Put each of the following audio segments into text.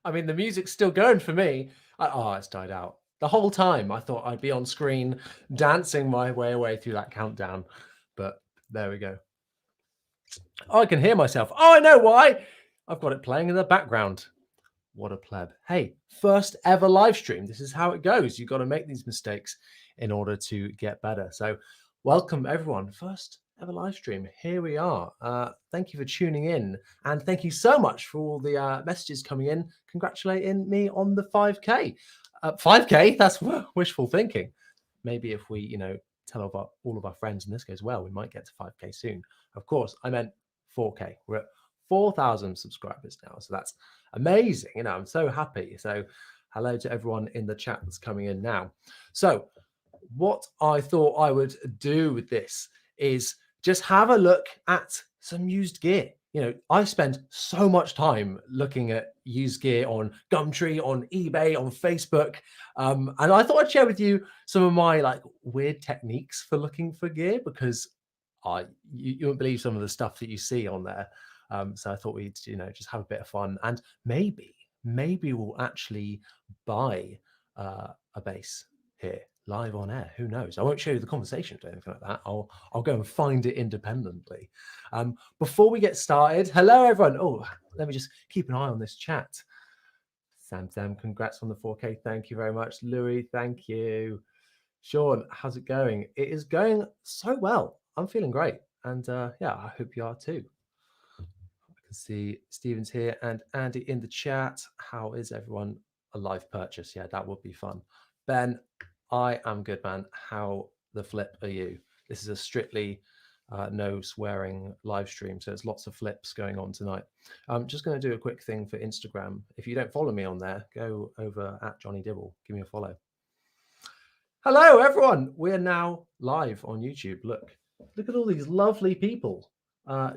I mean, the music's still going for me. Oh, it's died out. The whole time I thought I'd be on screen dancing my way through that countdown. But there we go. Oh, I can hear myself. Oh, I know why. I've got it playing in the background. What a pleb. Hey, first ever live stream. This is how it goes. You've got to make these mistakes in order to get better. So welcome everyone. First ever live stream. Here we are. Thank you for tuning in. And thank you so much for all the messages coming in, congratulating me on the 5K. 5K, that's wishful thinking. Maybe if we, tell all of our friends and this goes well, we might get to 5K soon. Of course, I meant 4K. We're at 4,000 subscribers now. So that's amazing. I'm so happy. So hello to everyone in the chat that's coming in now. So what I thought I would do with this is just have a look at some used gear. I spend so much time looking at used gear on Gumtree, on eBay, on Facebook. And I thought I'd share with you some of my weird techniques for looking for gear, because you won't believe some of the stuff that you see on there. So I thought we'd, just have a bit of fun, and maybe we'll actually buy a bass here live on air. Who knows? I won't show you the conversation or anything like that. I'll go and find it independently. Before we get started, hello everyone. Oh, let me just keep an eye on this chat. Sam, congrats on the 4K. Thank you very much. Louis, thank you. Sean, how's it going? It is going so well. I'm feeling great. And yeah, I hope you are too. I can see Stephen's here and Andy in the chat. How is everyone? A live purchase. Yeah, that would be fun. Ben, I am good, man. How the flip are you? This is a strictly no swearing live stream, so there's lots of flips going on tonight. I'm just going to do a quick thing for Instagram. If you don't follow me on there, go over at Jonny Dibble. Give me a follow. Hello, everyone. We're now live on YouTube. Look at all these lovely people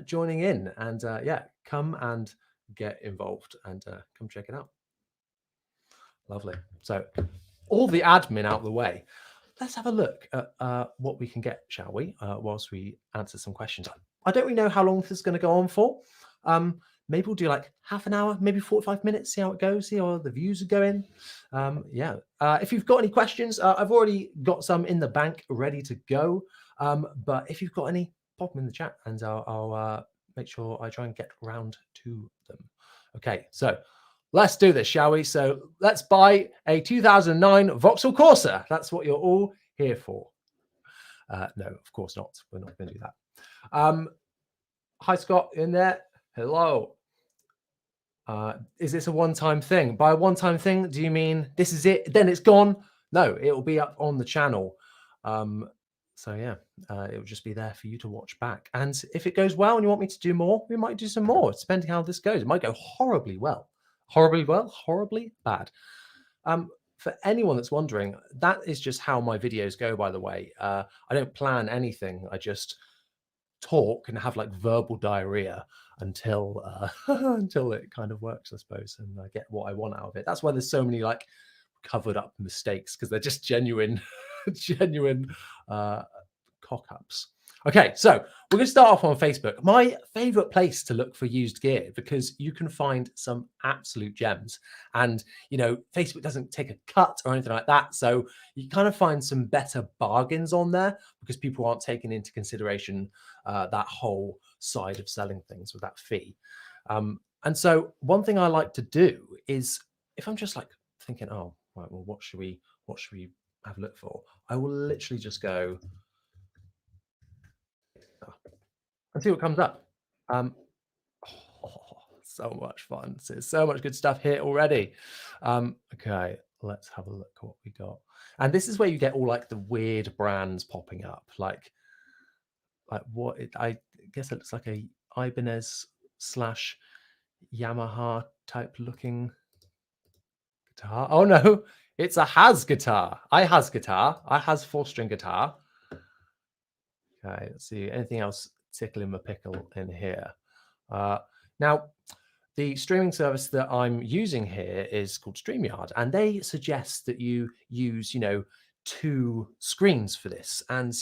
joining in, and yeah, come and get involved and come check it out. Lovely. So all the admin out of the way, let's have a look at what we can get, shall we, whilst we answer some questions. I don't really know how long this is going to go on for. Maybe we'll do like half an hour, maybe 45 minutes, see how it goes, see how the views are going. Yeah. If you've got any questions, I've already got some in the bank ready to go. But if you've got any, pop them in the chat and I'll make sure I try and get round to them. Okay, so let's do this, shall we? So let's buy a 2009 Vauxhall Corsa. That's what you're all here for. No, of course not. We're not going to do that. Hi, Scott, in there. Hello. Is this a one-time thing? By a one-time thing, do you mean this is it, then it's gone? No, it will be up on the channel. So yeah, it will just be there for you to watch back. And if it goes well and you want me to do more, we might do some more, depending how this goes. It might go horribly well, horribly bad. For anyone that's wondering, that is just how my videos go, by the way. I don't plan anything. I just talk and have like verbal diarrhea until until it kind of works, I suppose, and I get what I want out of it. That's why there's so many like covered up mistakes, because they're just genuine cock-ups. Okay, so we're going to start off on Facebook. My favorite place to look for used gear, because you can find some absolute gems, and Facebook doesn't take a cut or anything like that, so you kind of find some better bargains on there, because people aren't taking into consideration that whole side of selling things with that fee. And so one thing I like to do is, if I'm just like thinking, oh right, well, what should we have a look for, I will literally just go and see what comes up. So much fun. There's so much good stuff here already. Okay, let's have a look at what we got. And this is where you get all like the weird brands popping up, like what I guess it looks like a Ibanez / Yamaha type looking guitar. Oh no, it's a Has guitar. I has 4-string guitar. Okay, let's see. Anything else tickling my pickle in here? Now, the streaming service that I'm using here is called StreamYard, and they suggest that you use, 2 screens for this. And,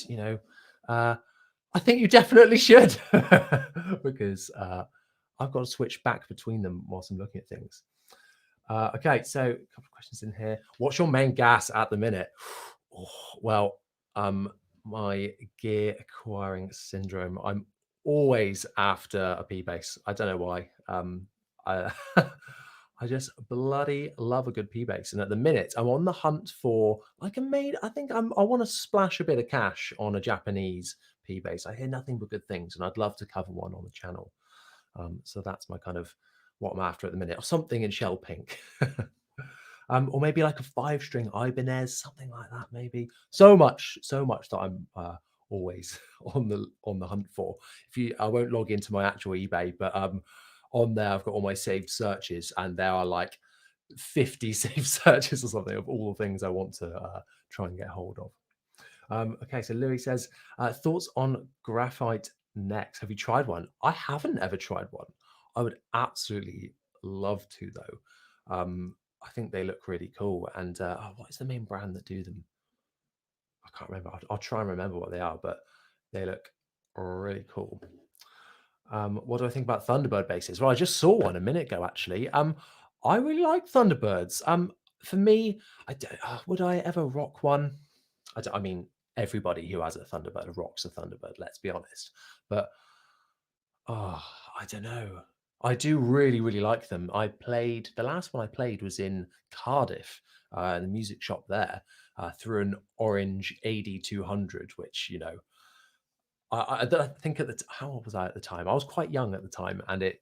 I think you definitely should, because I've got to switch back between them whilst I'm looking at things. Okay, so a couple of questions in here. What's your main gas at the minute? Oh, well, my gear acquiring syndrome. I'm always after a P bass. I don't know why. I I just bloody love a good P bass, and at the minute I'm on the hunt for like a made. I think I want to splash a bit of cash on a Japanese P bass. I hear nothing but good things, and I'd love to cover one on the channel. So that's my kind of what I'm after at the minute, or something in shell pink. Or maybe like a 5-string Ibanez, something like that, maybe. So much that I'm always on the hunt for. I won't log into my actual eBay, but on there I've got all my saved searches, and there are like 50 saved searches or something of all the things I want to try and get hold of. Okay, so Louis says, thoughts on graphite necks. Have you tried one? I haven't ever tried one. I would absolutely love to, though. I think they look really cool. And what is the main brand that do them? I can't remember. I'll try and remember what they are, but they look really cool. What do I think about Thunderbird basses? Well, I just saw one a minute ago, actually. I really like Thunderbirds. For me, would I ever rock one? I mean, everybody who has a Thunderbird rocks a Thunderbird, let's be honest. But oh, I don't know. I do really, really like them. The last one I played was in Cardiff, in the music shop there, through an orange AD200, which, I think how old was I at the time? I was quite young at the time, and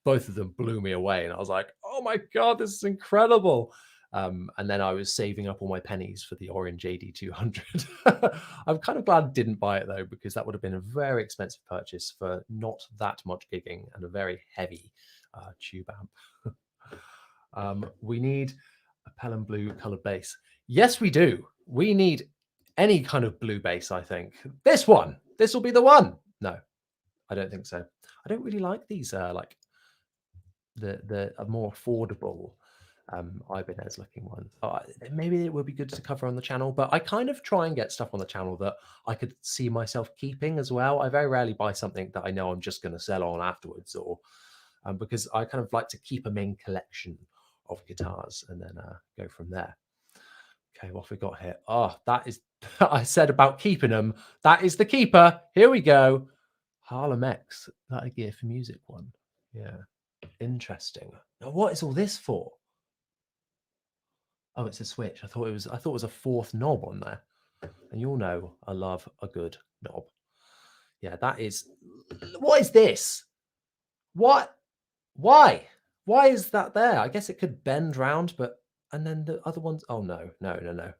both of them blew me away, and I was like, "Oh my god, this is incredible!" And then I was saving up all my pennies for the orange AD200. I'm kind of glad I didn't buy it though, because that would have been a very expensive purchase for not that much gigging and a very heavy tube amp. We need a Pelham blue colored bass. Yes, we do. We need any kind of blue bass, I think. This one. This will be the one. No, I don't think so. I don't really like these like the more affordable Ibanez looking ones. Maybe it would be good to cover on the channel, but I kind of try and get stuff on the channel that I could see myself keeping as well. I very rarely buy something that I know I'm just going to sell on afterwards, or because I kind of like to keep a main collection of guitars and then go from there. Okay, what have we got here? Oh, that is, I said about keeping them. That is the keeper. Here we go. Harlem X, that a gear for music one. Yeah, interesting. Now, what is all this for? Oh, it's a switch. I thought it was a fourth knob on there. And you'll know I love a good knob. Yeah, that is. What is this? What? Why? Why is that there? I guess it could bend round, but and then the other ones. Oh no, no, no, no.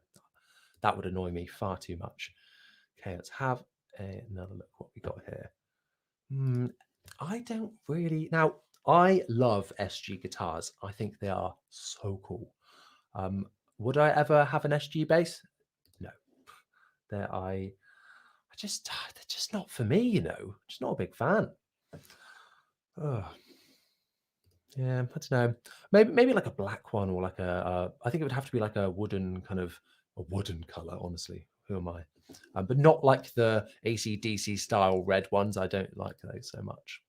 That would annoy me far too much. Okay, let's have another look what we got here. I don't really. Now, I love SG guitars. I think they are so cool. Would I ever have an SG bass? No. They're just not for me, Just not a big fan. Ugh. Yeah, I don't know. Maybe like a black one, or like I think it would have to be like a wooden color. Honestly, who am I? But not like the AC/DC style red ones. I don't like those so much.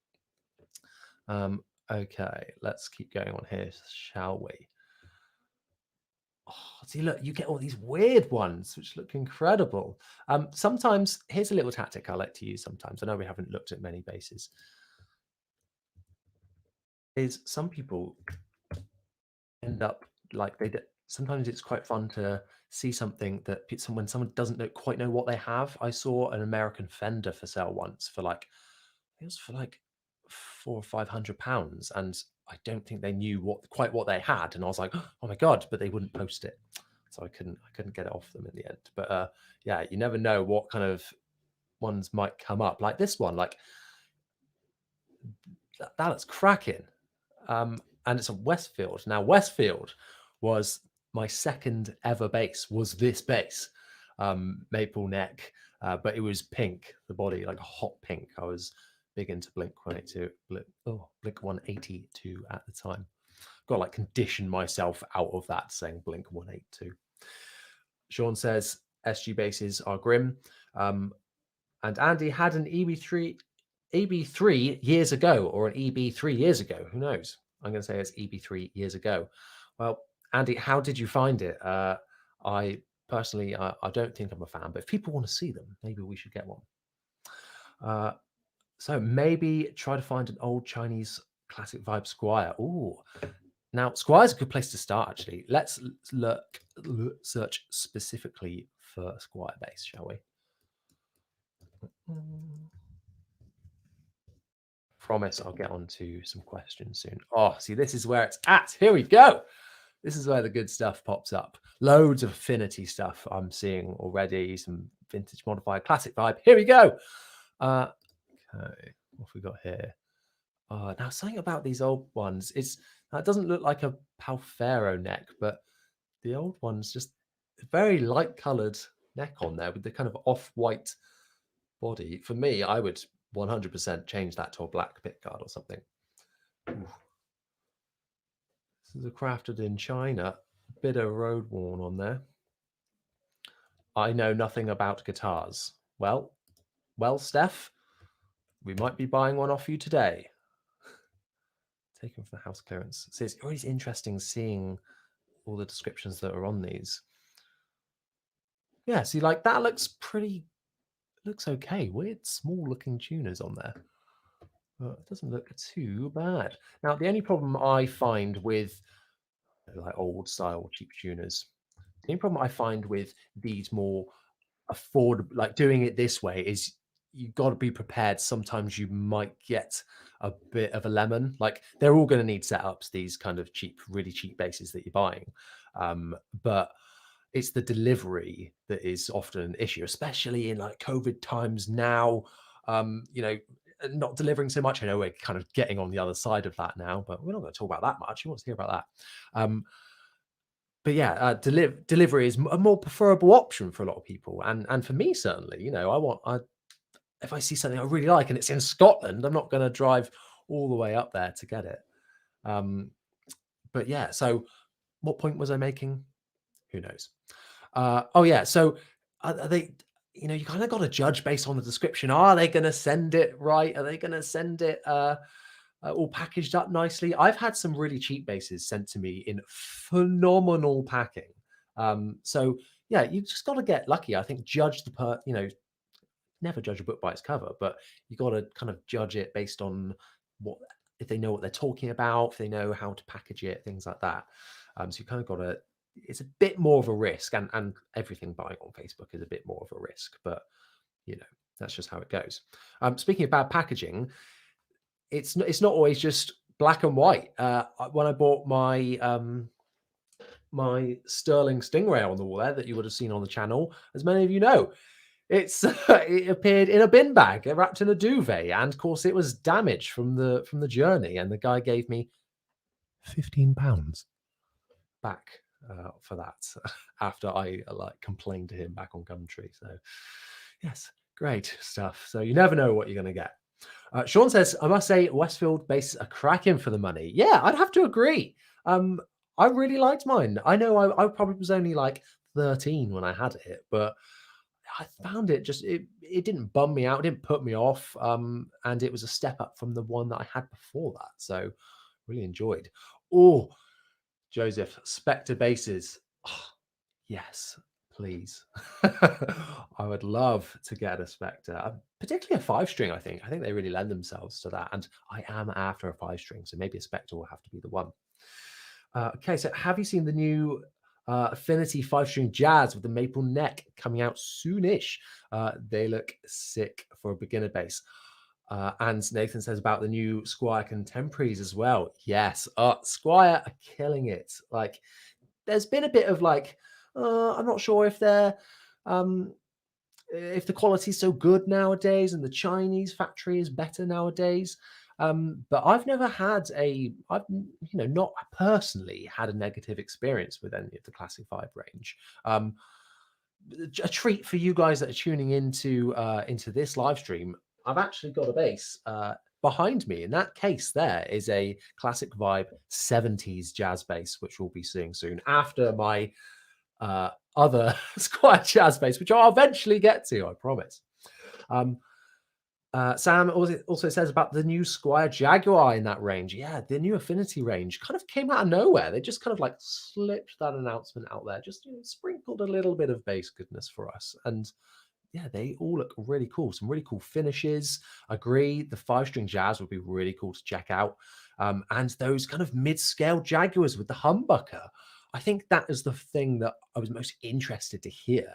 Okay, let's keep going on here, shall we? Oh, see, look, you get all these weird ones which look incredible. Sometimes, here's a little tactic I like to use sometimes. I know we haven't looked at many bases. Is some people end up like sometimes it's quite fun to see something that when someone doesn't quite know what they have. I saw an American Fender for sale once for it was for like £400 or £500, and I don't think they knew quite what they had, and I was like, oh my god, but they wouldn't post it, so I couldn't get it off them in the end. But yeah, you never know what kind of ones might come up, like this one, like that's cracking. And it's a Westfield. Now, Westfield was my second ever bass, was this bass, maple neck, but it was pink, the body, like a hot pink. I was big into Blink 182, Blink 182 at the time. Got to like condition myself out of that saying Blink 182. Sean says SG basses are grim. And Andy had an EB3 years ago, or an EB3 years ago. Who knows? I'm going to say it's EB3 years ago. Well, Andy, how did you find it? I personally, I don't think I'm a fan, but if people want to see them, maybe we should get one. So maybe try to find an old Chinese classic vibe Squier. Ooh, now Squier's a good place to start. Actually, let's search specifically for Squier bass, shall we? Promise I'll get on to some questions soon. Oh, see, this is where it's at. Here we go. This is where the good stuff pops up. Loads of affinity stuff I'm seeing already. Some vintage modified classic vibe. Here we go. Okay, what have we got here? Now something about these old ones. That doesn't look like a Palfero neck, but the old ones just very light coloured neck on there with the kind of off-white body. For me, I would 100% change that to a black pickguard or something. Ooh. This is crafted in China. Bit of road worn on there. I know nothing about guitars. Well, Steph, we might be buying one off you today. Taken from the house clearance. So it's always interesting seeing all the descriptions that are on these. Yeah, see, like that looks okay. Weird, small looking tuners on there. But it doesn't look too bad. Now, the only problem I find with like old style cheap tuners, the only problem I find with these more affordable, like doing it this way, is you've got to be prepared. Sometimes you might get a bit of a lemon. Like they're all going to need setups, these kind of cheap, really cheap basses that you're buying. But it's the delivery that is often an issue, especially in like COVID times now. You know, not delivering so much. I know we're kind of getting on the other side of that now, but we're not going to talk about that much. Who wants to hear about that? But yeah, delivery is a more preferable option for a lot of people, and for me certainly. You know, if I see something I really like and it's in Scotland, I'm not going to drive all the way up there to get it. But yeah, so what point was I making? Who knows? Oh yeah, so are they? You know, you kind of got to judge based on the description. Are they going to send it right? Are they going to send it all packaged up nicely? I've had some really cheap basses sent to me in phenomenal packing. So yeah, you just got to get lucky. I think judge never judge a book by its cover, but you got to kind of judge it based on if they know what they're talking about, if they know how to package it, things like that. So you kind of got to. It's a bit more of a risk, and everything buying on Facebook is a bit more of a risk, but you know, that's just how it goes. Speaking of bad packaging, it's not always just black and white. When I bought my my Sterling Stingray on the wall there that you would have seen on the channel, as many of you know, it appeared in a bin bag wrapped in a duvet, and of course it was damaged from the journey, and the guy gave me £15 back for that after I complained to him back on Gumtree. So yes, great stuff. So you never know what you're going to get. Sean says, I must say Westfield basses are cracking for the money. Yeah, I'd have to agree. I really liked mine. I know I probably was only like 13 when I had it, but I found it it didn't bum me out, it didn't put me off, and it was a step up from the one that I had before that. So really enjoyed. Oh, Joseph, Spectre basses. Oh, yes, please. I would love to get a Spectre, particularly a 5-string. I think they really lend themselves to that, and I am after a 5-string, so maybe a Spectre will have to be the one. Okay, so have you seen the new Affinity 5-string jazz with the maple neck coming out soonish? They look sick for a beginner bass. And Nathan says about the new Squier contemporaries as well. Yes, Squier are killing it. Like, there's been a bit of like, I'm not sure if they're if the quality's so good nowadays and the Chinese factory is better nowadays. But I've never had not personally had a negative experience with any of the Classic Vibe range. A treat for you guys that are tuning into this live stream. I've actually got a bass behind me. In that case, there is a Classic Vibe 70s jazz bass, which we'll be seeing soon after my other Squier jazz bass, which I'll eventually get to, I promise. Sam also says about the new Squier Jaguar in that range. Yeah, the new Affinity range kind of came out of nowhere. They just kind of like slipped that announcement out there, just sprinkled a little bit of bass goodness for us. And yeah, they all look really cool. Some really cool finishes. Agree, the 5-string jazz would be really cool to check out. And those kind of mid-scale Jaguars with the humbucker. I think that is the thing that I was most interested to hear.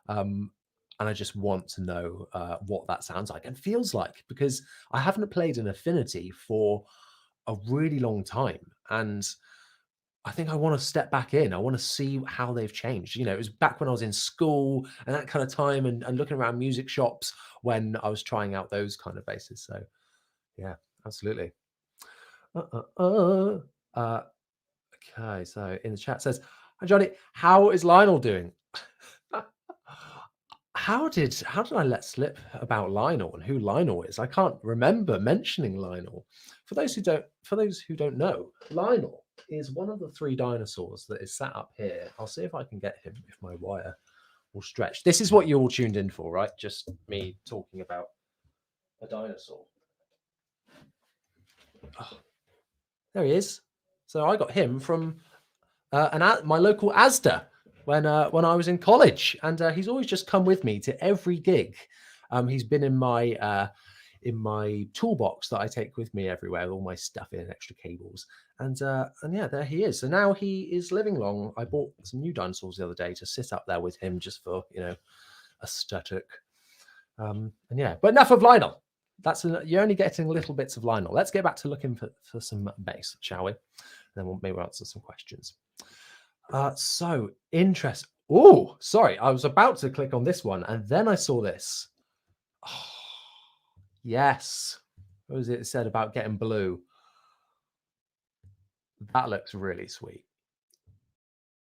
And I just want to know what that sounds like and feels like, because I haven't played an Affinity for a really long time. And I think I want to step back in. I want to see how they've changed. It was back when I was in school and that kind of time, and looking around music shops when I was trying out those kind of basses. So yeah, absolutely. Okay, so in the chat says, "Hi Johnny, how is Lionel doing?" How did I let slip about Lionel and who Lionel is? I can't remember mentioning Lionel. For those who don't know, Lionel is one of the 3 dinosaurs that is sat up here. I'll see if I can get him if my wire will stretch. This is what you all tuned in for, right? Just me talking about a dinosaur. Oh, there he is. So I got him from my local Asda when I was in college, and he's always just come with me to every gig. He's been in my toolbox that I take with me everywhere, with all my stuff in, extra cables, and yeah, there he is. So now he is living long. I bought some new dinosaurs the other day to sit up there with him, just for aesthetic. And yeah, but enough of Lionel. You're only getting little bits of Lionel. Let's get back to looking for some bass, shall we? Then we'll maybe answer some questions. So interest. Oh, sorry, I was about to click on this one, and then I saw this. Oh, yes. What was it said about getting blue? That looks really sweet.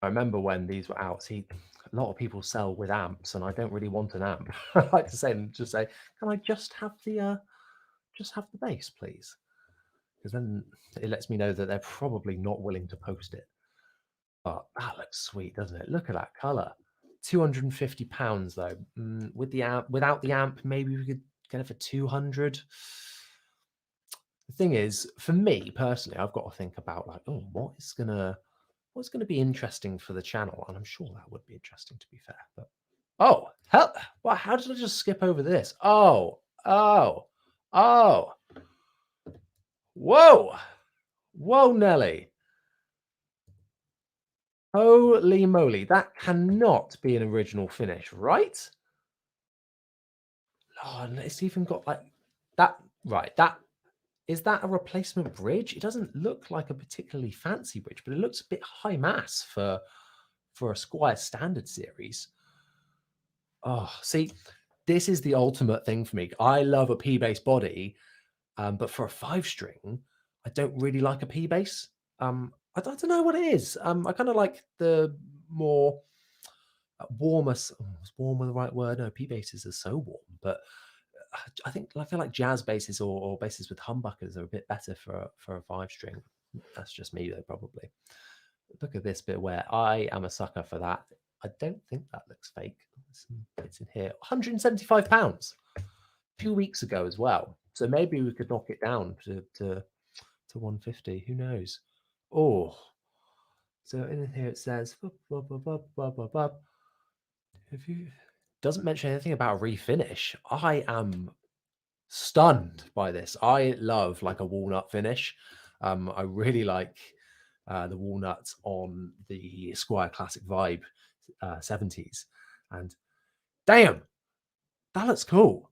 I remember when these were out. See, a lot of people sell with amps, and I don't really want an amp. I like to say, can I just have the bass, please? Because then it lets me know that they're probably not willing to post it. But that looks sweet, doesn't it? Look at that color. £250 though. With the amp, without the amp, maybe we could get it for 200. The thing is, for me personally, I've got to think about like, oh, what's gonna be interesting for the channel, and I'm sure that would be interesting, to be fair. But oh, hell, well, how did I just skip over this? Oh, whoa, Nelly. Holy moly, that cannot be an original finish, right? Oh, and it's even got like that, right? Is that a replacement bridge? It doesn't look like a particularly fancy bridge, but it looks a bit high mass for a Squier standard series. Oh, see, this is the ultimate thing for me. I love a P bass body, but for a 5-string, I don't really like a P bass. I don't know what it is. I kind of like the more warmer. Is warmer the right word? No, P basses are so warm, but I feel like jazz basses or basses with humbuckers are a bit better for a 5-string. That's just me though, probably. Look at this bit where I am a sucker for that. I don't think that looks fake. It's in here. £175 a few weeks ago as well. So maybe we could knock it down to 150. Who knows? Oh, so in here it says if you doesn't mention anything about refinish. I am stunned by this. I love like a walnut finish. I really like the walnuts on the Squier Classic Vibe 70s, and damn, that looks cool.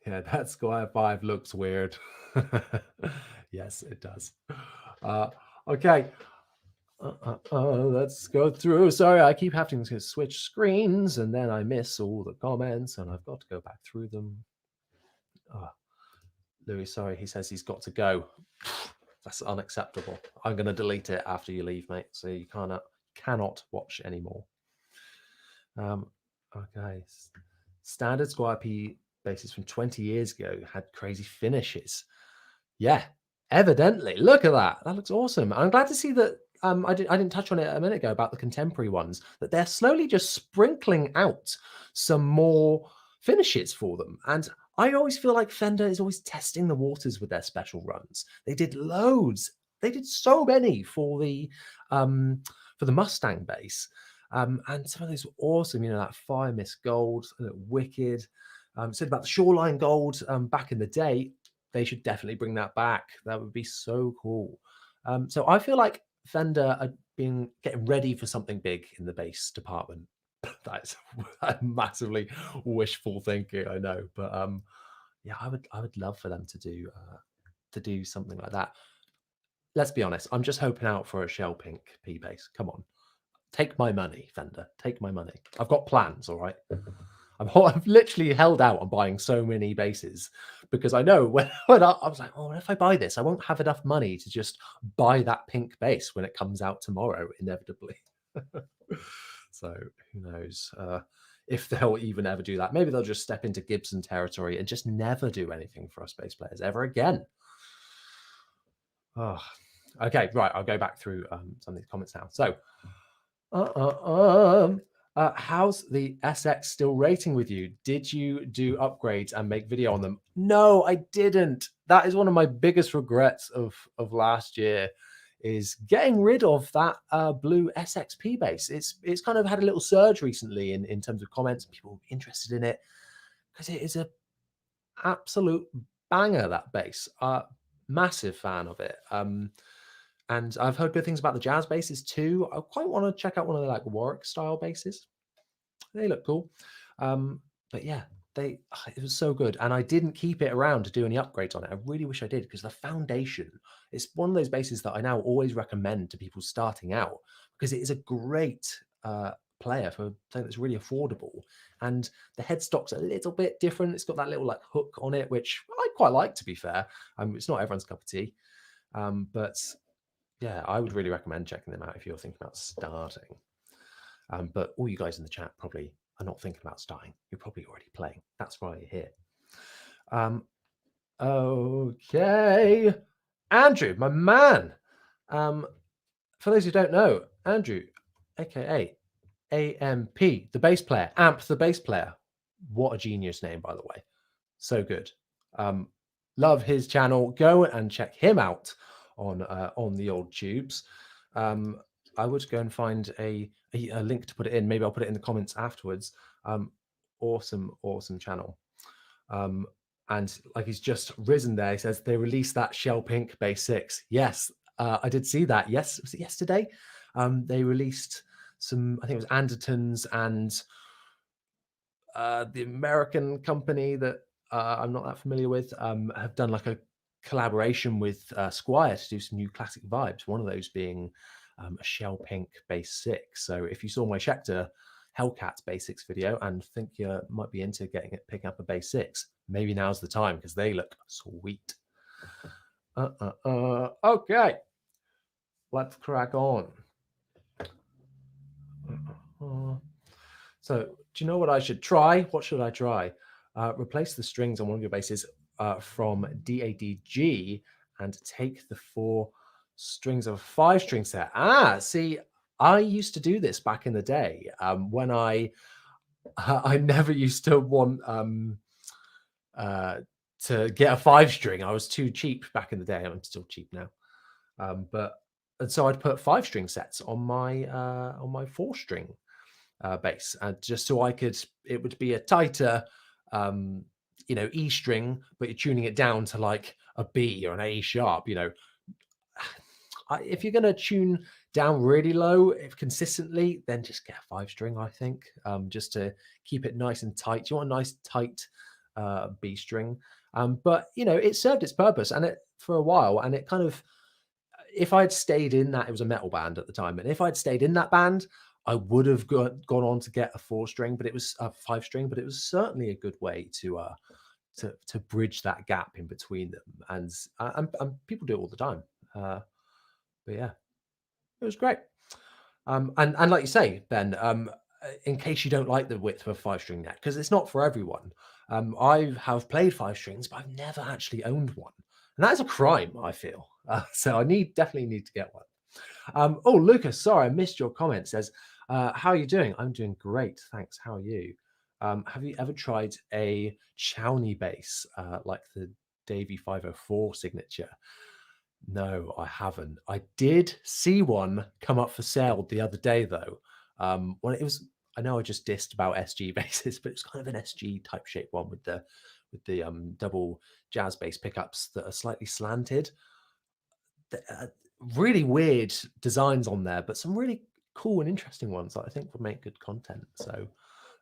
Yeah, that Squier 5 looks weird. Yes, it does. Okay. Let's go through. Sorry, I keep having to switch screens and then I miss all the comments and I've got to go back through them. Louis, sorry, he says he's got to go. That's unacceptable. I'm going to delete it after you leave, mate. So you cannot watch anymore. Okay. Standard Squier P basses from 20 years ago had crazy finishes. Yeah, evidently. Look at that. That looks awesome. I'm glad to see that. I didn't touch on it a minute ago about the contemporary ones, that they're slowly just sprinkling out some more finishes for them. And I always feel like Fender is always testing the waters with their special runs. They did loads. They did so many for the Mustang bass. And some of those were awesome. You know, that Fire Mist Gold, Wicked. Said about the Shoreline Gold back in the day. They should definitely bring that back. That would be so cool. So I feel like Fender are getting ready for something big in the bass department. That's massively wishful thinking, I know, but yeah, I would love for them to do something like that. Let's be honest, I'm just hoping out for a shell pink P bass. Come on, take my money, Fender. Take my money. I've got plans, all right. I've literally held out on buying so many basses because I know when I was like, oh, if I buy this, I won't have enough money to just buy that pink bass when it comes out tomorrow, inevitably. So who knows if they'll even ever do that. Maybe they'll just step into Gibson territory and just never do anything for us bass players ever again. Oh, okay, right. I'll go back through some of these comments now. So, how's the SX still rating with you? Did you do upgrades and make video on them? No, I didn't. That is one of my biggest regrets of last year, is getting rid of that blue SXP bass. It's kind of had a little surge recently in terms of comments, people interested in it, because it is a absolute banger, that bass. Massive fan of it. And I've heard good things about the jazz basses too. I quite want to check out one of the like Warwick style basses. They look cool. But yeah, it was so good. And I didn't keep it around to do any upgrades on it. I really wish I did, because the foundation is one of those basses that I now always recommend to people starting out, because it is a great player for something that's really affordable. And the headstock's a little bit different. It's got that little like hook on it, which I quite like, to be fair. It's not everyone's cup of tea. But yeah, I would really recommend checking them out if you're thinking about starting. But all you guys in the chat probably are not thinking about starting. You're probably already playing. That's why you're here. Okay. Andrew, my man. For those who don't know, Andrew, aka AMP, the bass player, Amp, the bass player. What a genius name, by the way. So good. Love his channel. Go and check him out on the old tubes. I would go and find a link to put it in. Maybe I'll put it in the comments afterwards. Awesome channel. And like he's just risen there, he says they released that Shell Pink Bass 6. Yes, I did see that. Yes, was it yesterday? They released some, I think it was Andertons and the American company that I'm not that familiar with, have done like a collaboration with Squier to do some new classic vibes. One of those being a Shell Pink Bass 6. So if you saw my Schecter Hellcat Bass 6 video and think you might be into picking up a Bass 6, maybe now's the time, because they look sweet. Okay, let's crack on. So do you know what I should try? What should I try? Replace the strings on one of your basses from DADG and take the 4 strings of a 5-string set. See, I used to do this back in the day when I never used to want to get a 5-string. I was too cheap back in the day. I'm still cheap now. And so I'd put 5-string sets on my 4-string bass, just so it would be a tighter, E string, but you're tuning it down to like a B or an A sharp. If you're going to tune down really low consistently, then just get a 5-string, I think, just to keep it nice and tight. You want a nice tight B string, but it served its purpose and for a while, and it kind of, if I'd stayed in that, it was a metal band at the time, and if I'd stayed in that band, I would have gone on to get a 4-string, but it was a 5-string, but it was certainly a good way to bridge that gap in between them, and people do it all the time. But yeah, it was great. And like you say, Ben, in case you don't like the width of a 5-string neck, because it's not for everyone. I have played 5 strings, but I've never actually owned one, and that is a crime, I feel. So I definitely need to get one. Oh, Lucas, sorry, I missed your comment. Says, how are you doing? I'm doing great, thanks. How are you? Have you ever tried a Chowney bass like the Davy 504 signature? No, I haven't. I did see one come up for sale the other day though. Well, it was. I know I just dissed about SG basses, but it's kind of an SG type shape one with the double jazz bass pickups that are slightly slanted. Really weird designs on there, but some really cool and interesting ones that I think would make good content. So,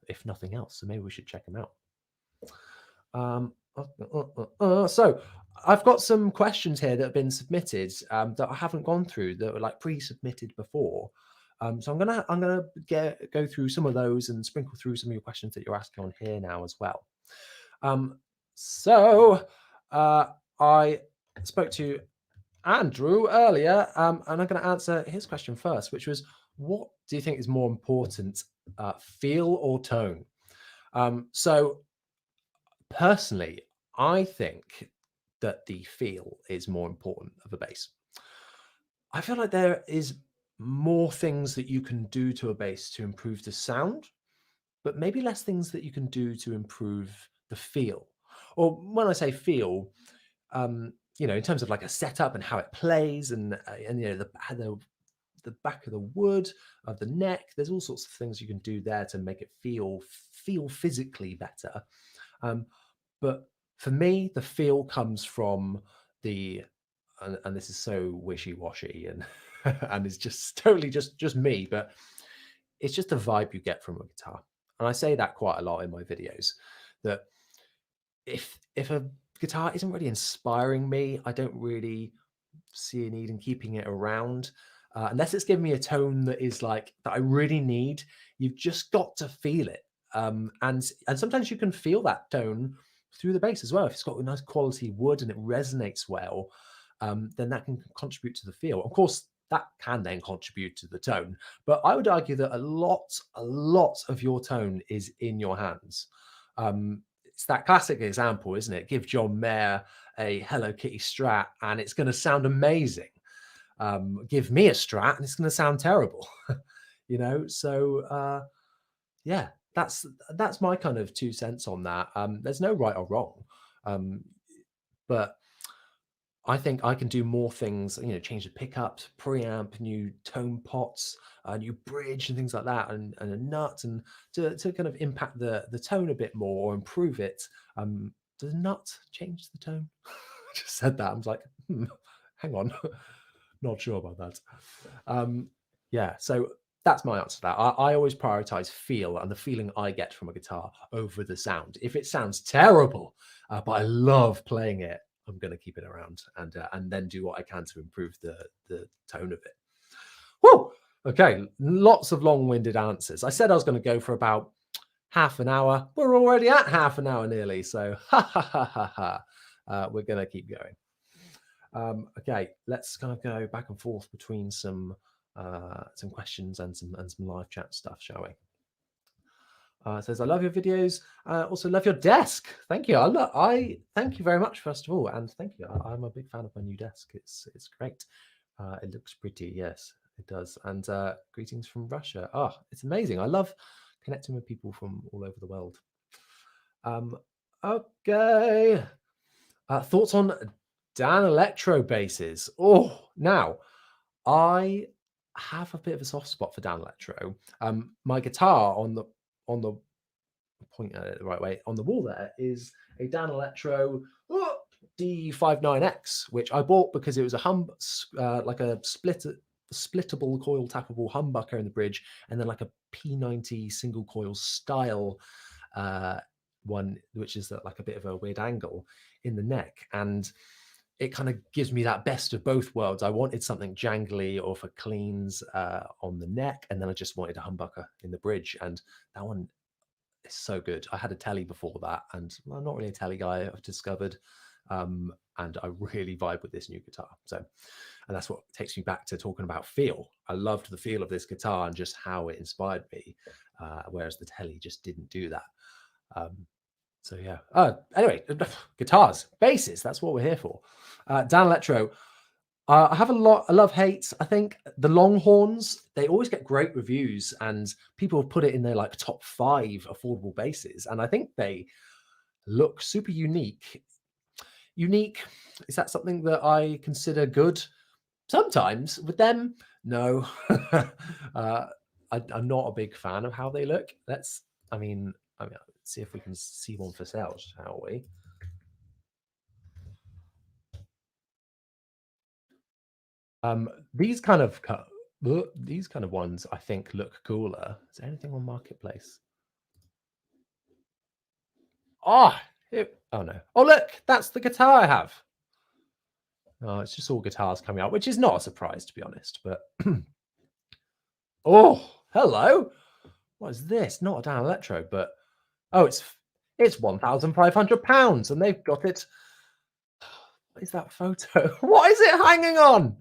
if nothing else, so maybe we should check them out. So I've got some questions here that have been submitted that I haven't gone through that were like pre-submitted before. So I'm gonna go through some of those and sprinkle through some of your questions that you're asking on here now as well. So I spoke to Andrew earlier, and I'm going to answer his question first, which was, what do you think is more important, feel or tone? So personally, I think that the feel is more important of a bass. I feel like there is more things that you can do to a bass to improve the sound, but maybe less things that you can do to improve the feel. Or when I say feel, in terms of like a setup and how it plays, and the back of the wood of the neck. There's all sorts of things you can do there to make it feel physically better. But for me, the feel comes from and this is so wishy-washy and and it's just totally just me, but it's just the vibe you get from a guitar. And I say that quite a lot in my videos, that if a guitar isn't really inspiring me, I don't really see a need in keeping it around. Unless it's giving me a tone that is like that I really need. You've just got to feel it. And sometimes you can feel that tone through the bass as well. If it's got a nice quality wood and it resonates well, then that can contribute to the feel. Of course, that can then contribute to the tone. But I would argue that a lot of your tone is in your hands. It's that classic example, isn't it? Give John Mayer a Hello Kitty Strat and it's going to sound amazing. Give me a Strat and it's going to sound terrible. So yeah, that's my kind of 2 cents on that. There's no right or wrong, but I think I can do more things, change the pickups, preamp, new tone pots, new bridge and things like that, and a nut, and to kind of impact the tone a bit more or improve it. Does nut change the tone? I just said that. I was like, hang on, not sure about that. Yeah, so that's my answer to that. I always prioritize feel and the feeling I get from a guitar over the sound. If it sounds terrible, but I love playing it, I'm going to keep it around and then do what I can to improve the tone of it. Whoa! Okay, lots of long-winded answers. I said I was going to go for about half an hour. We're already at half an hour nearly, so we're going to keep going. Okay, let's kind of go back and forth between some questions and some live chat stuff, shall we? Says, I love your videos. Also love your desk. Thank you. I thank you very much, first of all, and thank you. I'm a big fan of my new desk. It's great. It looks pretty. Yes, it does. And greetings from Russia. Oh, it's amazing. I love connecting with people from all over the world. Okay. Thoughts on Dan Electro basses? Oh, now I have a bit of a soft spot for Dan Electro. My guitar on the point at it the right way on the wall there is a Dan Electro D59X, which I bought because it was like a splittable coil tappable humbucker in the bridge, and then like a P90 single coil style one, which is like a bit of a weird angle in the neck, and it kind of gives me that best of both worlds. I wanted something jangly or for cleans on the neck, and then I just wanted a humbucker in the bridge, and that one is so good. I had a telly before that, and I'm not really a telly guy, I've discovered, and I really vibe with this new guitar. So, and that's what takes me back to talking about feel. I loved the feel of this guitar and just how it inspired me, whereas the telly just didn't do that. So yeah. Anyway, guitars, basses, that's what we're here for. Dan Electro, I have a lot of love hates. I think the Longhorns, they always get great reviews, and people have put it in their like top 5 affordable basses. And I think they look super unique. Unique, is that something that I consider good? Sometimes with them, no. uh, I'm not a big fan of how they look. I mean, let's see if we can see one for sale, shall we? These kind of these kind of ones I think look cooler. Is there anything on Marketplace? Oh, oh no! Oh look, that's the guitar I have. Oh, it's just all guitars coming out, which is not a surprise to be honest. But oh, hello. What is this? Not a damn Electro, but oh, it's £1,500, and they've got it. What is that photo? What is it hanging on?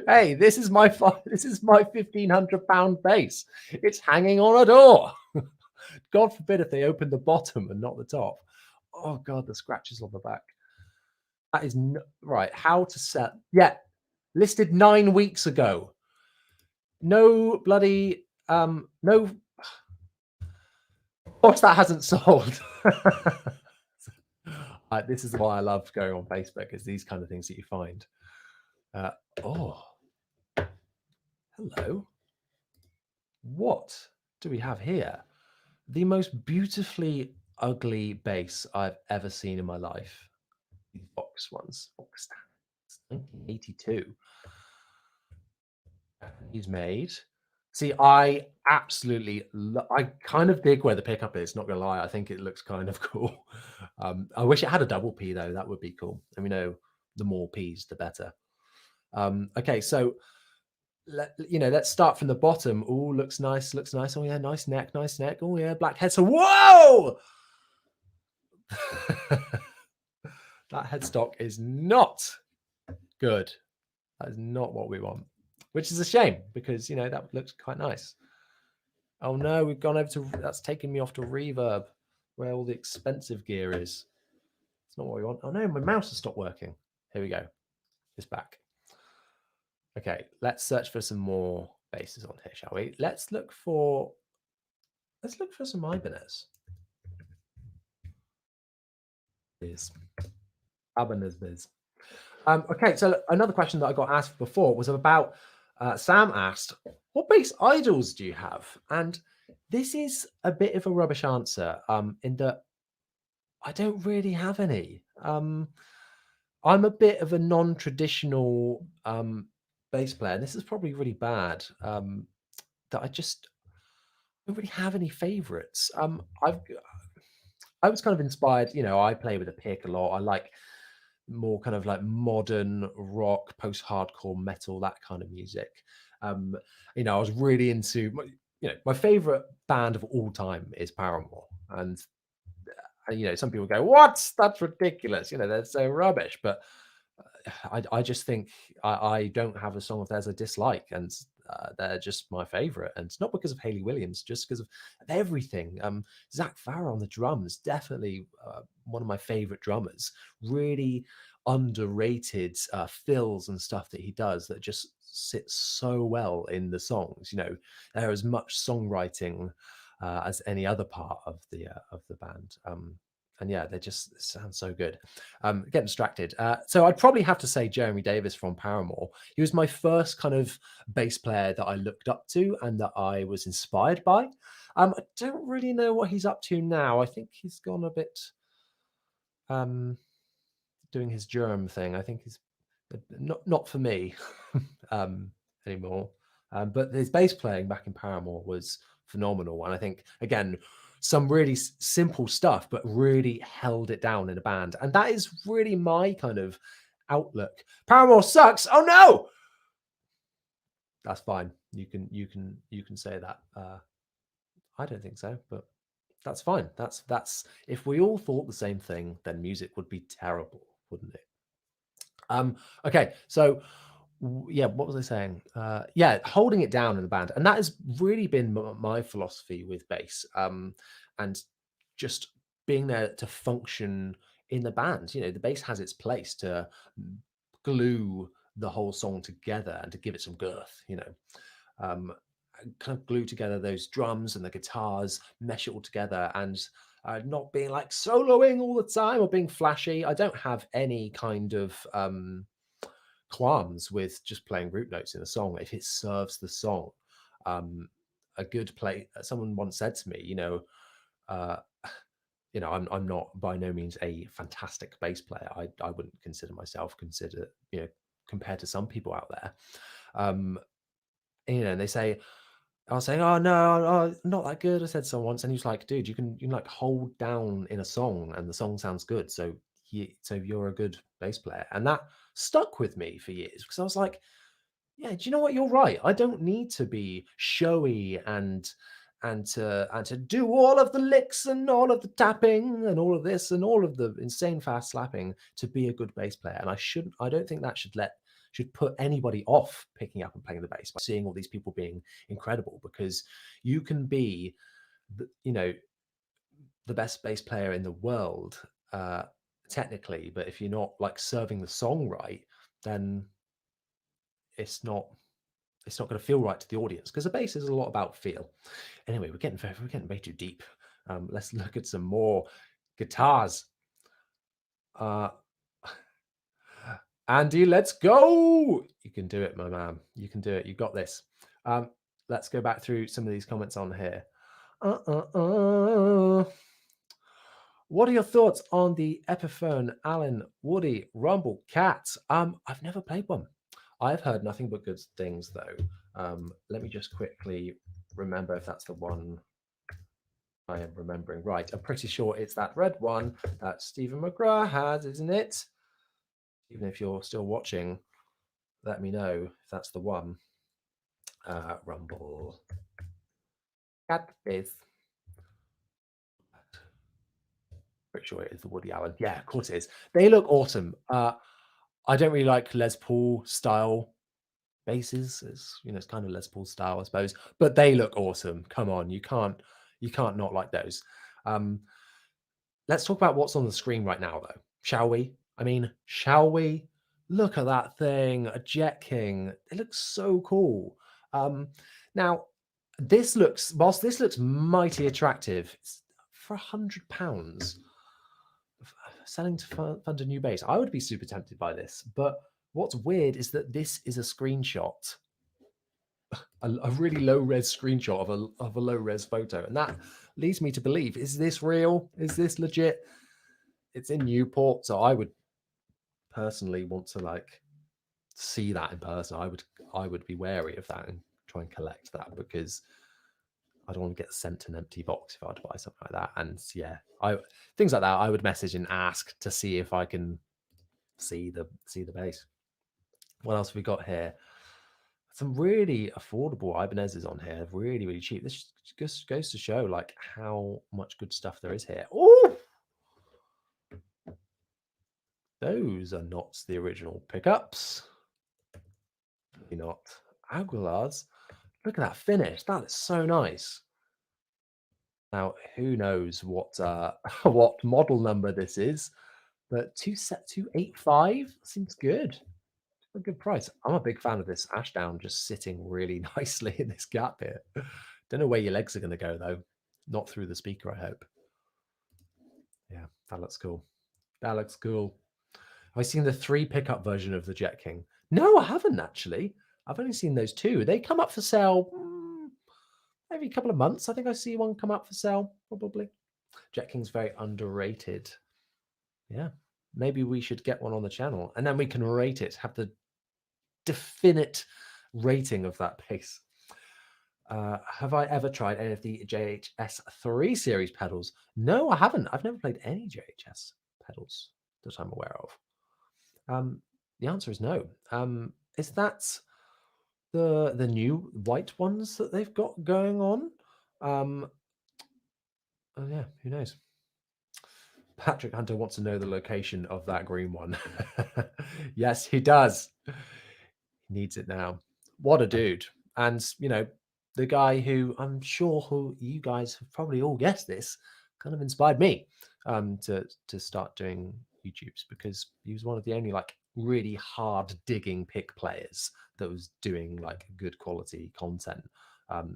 Hey, this is my £1,500 bass. It's hanging on a door. God forbid if they open the bottom and not the top. Oh God, the scratches on the back. That is right. How to set? Yeah, listed 9 weeks ago. No bloody no. Of course, that hasn't sold. This is why I love going on Facebook, is these kind of things that you find. Oh, hello. What do we have here? The most beautifully ugly bass I've ever seen in my life. These box ones. Box 1982. He's made. See, I absolutely, I kind of dig where the pickup is. Not gonna lie, I think it looks kind of cool. I wish it had a double P though. That would be cool. And we know the more P's, the better. Okay, so let's start from the bottom. Oh, looks nice, looks nice. Oh yeah, nice neck, nice neck. Oh yeah, black head. So whoa, that headstock is not good. That is not what we want, which is a shame because that looks quite nice. Oh no, we've gone over to that's taking me off to reverb, where all the expensive gear is. It's not what we want. Oh no, my mouse has stopped working. Here we go. It's back. Okay, let's search for some more basses on here, shall we? Let's look for some Ibanez. Ibanez biz. Okay, so another question that I got asked before was about Sam asked, what bass idols do you have? And this is a bit of a rubbish answer in that I don't really have any. I'm a bit of a non-traditional bass player, and this is probably really bad. That I don't really have any favorites. I was kind of inspired. I play with a pick a lot. I like more kind of like modern rock, post-hardcore metal, that kind of music. I was really into my favorite band of all time is Paramore, and some people go, "What? That's ridiculous!" They're so rubbish. But I just think I don't have a song of theirs I dislike, and they're just my favorite. And it's not because of Hayley Williams, just because of everything. Zach Farrar on the drums, definitely one of my favorite drummers. Really underrated fills and stuff that he does that just sits so well in the songs. There is much songwriting as any other part of the band. And yeah, they just sound so good. Getting distracted. So I'd probably have to say Jeremy Davis from Paramore. He was my first kind of bass player that I looked up to and that I was inspired by. I don't really know what he's up to now. I think he's gone a bit doing his germ thing. I think he's not for me anymore. But his bass playing back in Paramore was phenomenal. And I think, again, some really simple stuff, but really held it down in a band. And that is really my kind of outlook. Paramore sucks. Oh no! That's fine. You can say that. I don't think so, but that's fine. That's if we all thought the same thing, then music would be terrible, wouldn't it? Okay, so yeah, what was I saying? Yeah, holding it down in the band, and that has really been my philosophy with bass, and just being there to function in the band. The bass has its place to glue the whole song together and to give it some girth, you know. Kind of glue together those drums and the guitars, mesh it all together, and not being like soloing all the time or being flashy. I don't have any kind of qualms with just playing root notes in a song if it serves the song. A good play. Someone once said to me, uh, I'm not by no means a fantastic bass player. I wouldn't consider myself compared to some people out there. And they say, I'll say, "Oh no, not that good." I said to someone once, and he was like, "Dude, you can like hold down in a song, and the song sounds good. So you're a good bass player." And that stuck with me for years because I was like, "Yeah, do you know what? You're right. I don't need to be showy and to do all of the licks and all of the tapping and all of this and all of the insane fast slapping to be a good bass player." And I don't think that should put anybody off picking up and playing the bass by seeing all these people being incredible, because you can be the best bass player in the world, technically, but if you're not like serving the song right, then it's not going to feel right to the audience, because the bass is a lot about feel. Anyway, we're getting way too deep. Let's look at some more guitars. Andy, let's go. You can do it, my man. You can do it. You got this. Let's go back through some of these comments on here. What are your thoughts on the Epiphone Allen Woody Rumble Cat? I've never played one. I've heard nothing but good things, though. Let me just quickly remember if that's the one I am remembering right. I'm pretty sure it's that red one that Stephen McGrath has, isn't it? Even if you're still watching, let me know if that's the one. Rumble Cat is. Pretty sure it is the Woody Allen. Yeah, of course it is. They look awesome. I don't really like Les Paul style basses. It's kind of Les Paul style, I suppose. But they look awesome. Come on, you can't not like those. Let's talk about what's on the screen right now, though. Shall we? Shall we? Look at that thing, a Jet King. It looks so cool. Now, whilst this looks mighty attractive, it's for £100 selling to fund a new bass. I would be super tempted by this, but what's weird is that this is a screenshot, a really low res screenshot of a low res photo, and that leads me to believe: is this real? Is this legit? It's in Newport, so I would personally want to see that in person. I would be wary of that and try and collect that, because I don't want to get sent an empty box if I had to buy something like that. And yeah, things like that, I would message and ask to see if I can see the bass. What else have we got here? Some really affordable Ibanez's on here, really, really cheap. This just goes to show how much good stuff there is here. Oh, those are not the original pickups. Maybe not. Aguilar's. Look at that finish. That is so nice. Now, who knows what what model number this is, but 285 seems good. A good price. I'm a big fan of this Ashdown just sitting really nicely in this gap here. Don't know where your legs are going to go, though. Not through the speaker, I hope. Yeah, that looks cool. That looks cool. Have I seen the 3 pickup version of the Jet King? No, I haven't, actually. I've only seen those 2. They come up for sale every couple of months. I think I see one come up for sale, probably. Jet King's very underrated. Yeah, maybe we should get one on the channel, and then we can rate it, have the definite rating of that bass. Have I ever tried any of the JHS 3 series pedals? No, I haven't. I've never played any JHS pedals that I'm aware of. The answer is no. Is that the new white ones that they've got going on? Oh yeah, who knows? Patrick Hunter wants to know the location of that green one. Yes, he does. He needs it now. What a dude. And, the guy who I'm sure who you guys have probably all guessed this, kind of inspired me to start doing YouTubes, because he was one of the only really hard digging pick players that was doing like good quality content.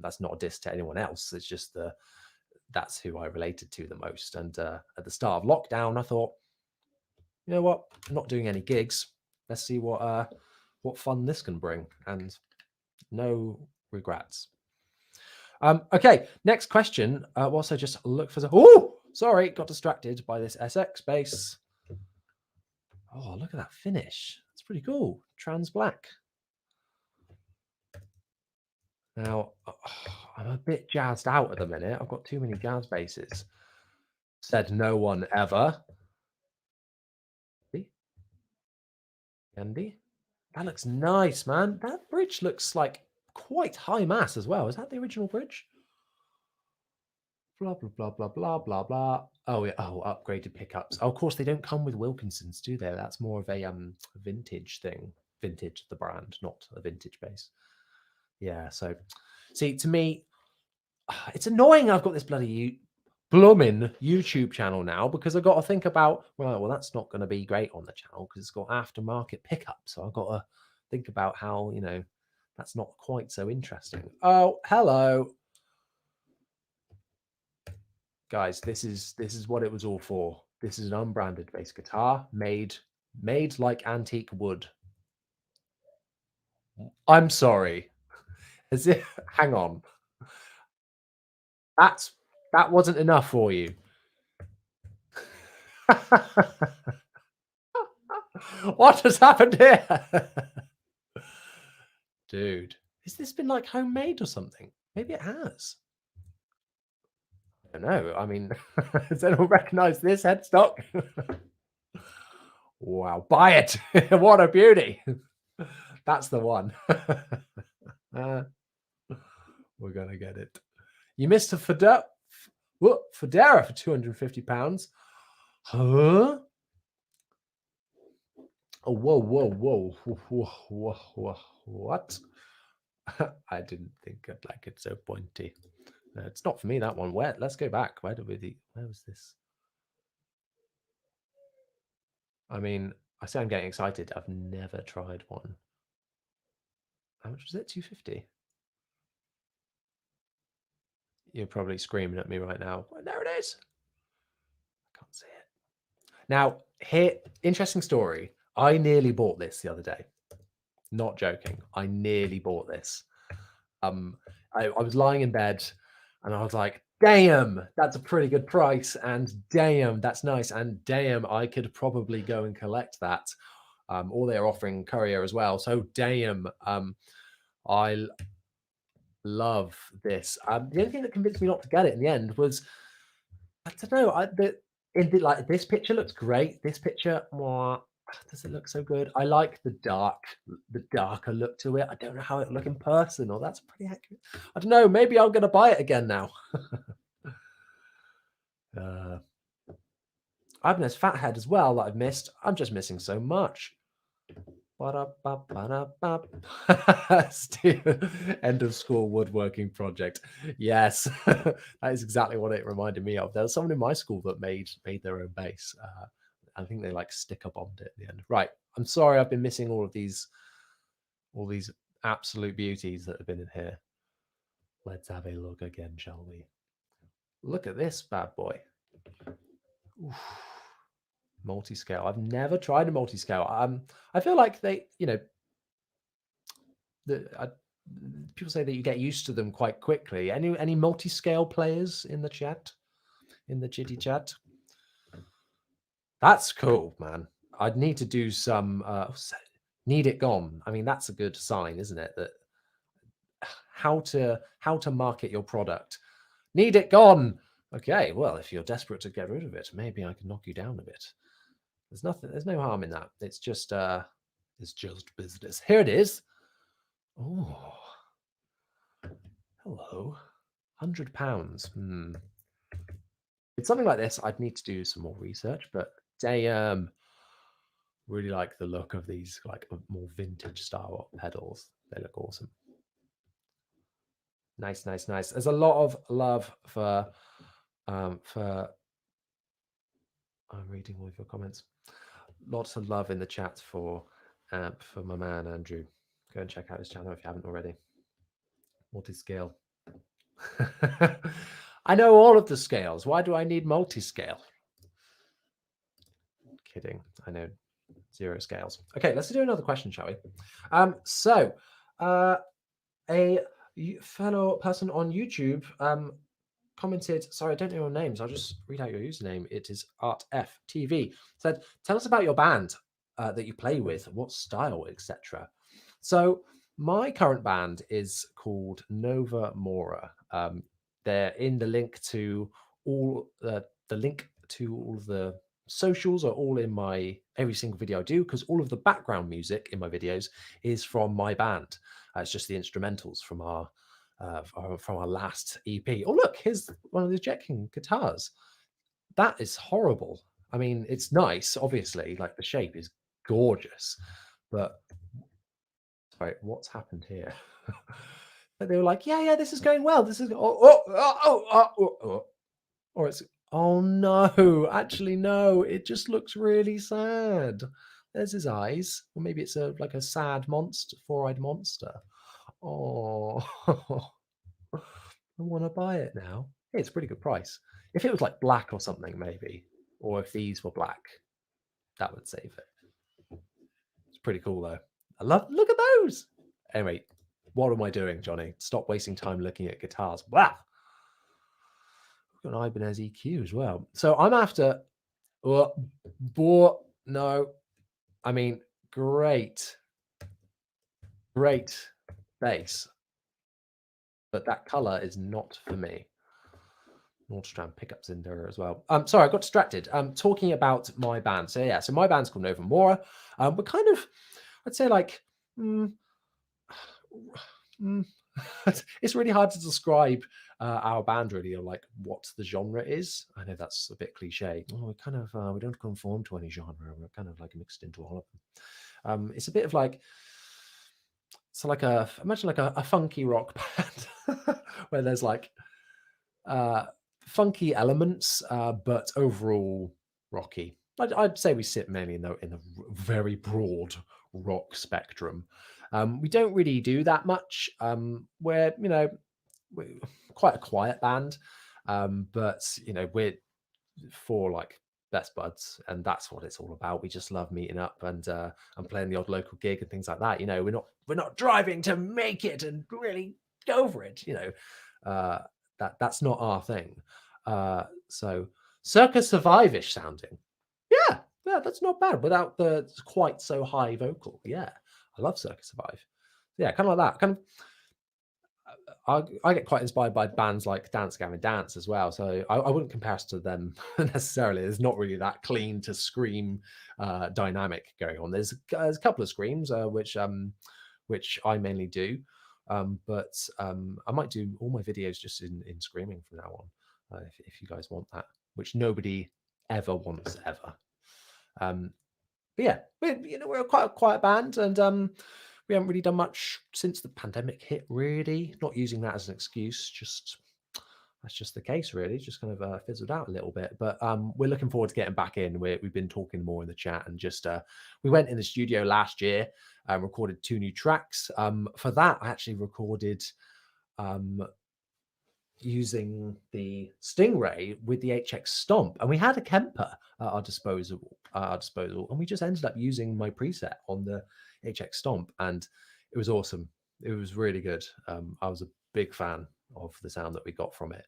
That's not a diss to anyone else. It's just that's who I related to the most. And at the start of lockdown, I thought, you know what? I'm not doing any gigs. Let's see what fun this can bring. And no regrets. Okay, next question. Whilst I just look for the... Oh, sorry, got distracted by this SX bass. Oh, look at that finish. That's pretty cool. Trans black. Now, I'm a bit jazzed out at the minute. I've got too many jazz basses. Said no one ever. Andy? That looks nice, man. That bridge looks like quite high mass as well. Is that the original bridge? Blah, blah, blah, blah, blah, blah, blah. Oh, yeah. Oh, upgraded pickups. Oh, of course, they don't come with Wilkinsons, do they? That's more of a vintage thing. Vintage, the brand, not a vintage bass. Yeah, so... See, to me, it's annoying I've got this bloody blooming YouTube channel now because I've got to think about, well, that's not going to be great on the channel because it's got aftermarket pickups. So I've got to think about how, that's not quite so interesting. Oh, hello. Guys, this is what it was all for. This is an unbranded bass guitar made like antique wood. I'm sorry. Hang on. That wasn't enough for you. What has happened here? Dude, has this been like homemade or something? Maybe it has. I don't know. I mean, does anyone recognize this headstock? Wow, buy it. What a beauty. That's the one. We're going to get it. You missed a Federa for £250. Huh? Oh, whoa. What? I didn't think I'd like it so pointy. No, it's not for me, that one. Let's go back. Where was this? I mean, I say I'm getting excited. I've never tried one. How much was it? 250. You're probably screaming at me right now. Well, there it is. I can't see it. Now, here, interesting story. I nearly bought this the other day. Not joking. I nearly bought this. I was lying in bed and I was like, damn, that's a pretty good price. And damn, that's nice. And damn, I could probably go and collect that. Or they're offering courier as well. So damn, I love this. The only thing that convinced me not to get it in the end was, I don't know, like this picture looks great. This picture, does it look so good? I like the darker look to it. I don't know how it'll look in person, or that's pretty accurate. I don't know. Maybe I'm going to buy it again now. Ibanez Fathead as well that I've missed. I'm just missing so much. End of school woodworking project. Yes, that is exactly what it reminded me of. There was someone in my school that made their own bass. I think they like sticker bombed it at the end. Right. I'm sorry I've been missing all these absolute beauties that have been in here. Let's have a look again, shall we? Look at this bad boy. Oof. Multi-scale. I've never tried a multi-scale. I feel like they, people say that you get used to them quite quickly. Any multi-scale players in the chat, in the chitty chat? That's cool, man. I'd need to do some need it gone. I mean, that's a good sign, isn't it? That how to market your product. Need it gone. Okay, well, if you're desperate to get rid of it, maybe I can knock you down a bit. There's no harm in that. It's just business. Here it is. Oh, hello. £100. It's something like this. I'd need to do some more research, but damn, really like the look of these like more vintage style pedals. They look awesome. Nice. There's a lot of love for I'm reading all of your comments. Lots of love in the chat for amp for my man Andrew. Go and check out his channel if you haven't already. Multi-scale. I know all of the scales. Why do I need multi-scale? Kidding. I know 0 scales. Okay, let's do another question, shall we? A fellow person on YouTube commented, sorry, I don't know your names. I'll just read out your username. It is ArtFTV. Said, tell us about your band that you play with, what style, etc. So my current band is called Nova Mora. They're in the link to all the socials are all in my every single video I do, because all of the background music in my videos is from my band. It's just the instrumentals from our last EP. Oh look, here's one of the Jet King guitars. That is horrible. I mean, it's nice, obviously, like the shape is gorgeous, but sorry, what's happened here? But they were like, yeah, this is going well. This is or it's oh no, actually no, it just looks really sad. There's his eyes, or maybe it's like a sad monster, four-eyed monster. Oh, I want to buy it now. Hey, it's a pretty good price. If it was like black or something, maybe, or if these were black, that would save it. It's pretty cool though. Look at those. Anyway, what am I doing, Johnny? Stop wasting time looking at guitars. Wow. Got an Ibanez EQ as well. So I'm after, no, I mean, great bass, but that color is not for me. Nordstrom pickups in there as well. Sorry, I got distracted. Talking about my band. So yeah, so my band's called Nova Mora. We're kind of, I'd say like, it's really hard to describe our band really, or like what the genre is. I know that's a bit cliche. We kind of we don't conform to any genre. We're kind of like mixed into all of them. It's a bit of like, so like imagine like a funky rock band where there's like funky elements, but overall rocky. I'd say we sit mainly in a very broad rock spectrum. We don't really do that much. We're quite a quiet band, but we're for like best buds, and that's what it's all about. We just love meeting up and playing the odd local gig and things like that. We're not driving to make it and really go for it. That's not our thing. So Circa Survive-ish sounding. Yeah, that's not bad without the quite so high vocal. Yeah, I love Circa Survive. Yeah, kind of like that. Kind of, I get quite inspired by bands like Dance Gavin Dance as well. So I wouldn't compare us to them necessarily. There's not really that clean to scream dynamic going on. There's a couple of screams which I mainly do. But I might do all my videos just in screaming from now on, if you guys want that, which nobody ever wants ever. But yeah, we're quite a quiet band, and we haven't really done much since the pandemic hit. Really, not using that as an excuse. That's just the case, really. Just kind of fizzled out a little bit. But we're looking forward to getting back in. We've been talking more in the chat, and just we went in the studio last year and recorded 2 new tracks. For that, I actually recorded using the Stingray with the HX Stomp, and we had a Kemper at our disposal, and we just ended up using my preset on the HX Stomp, and it was awesome. It was really good. I was a big fan of the sound that we got from it.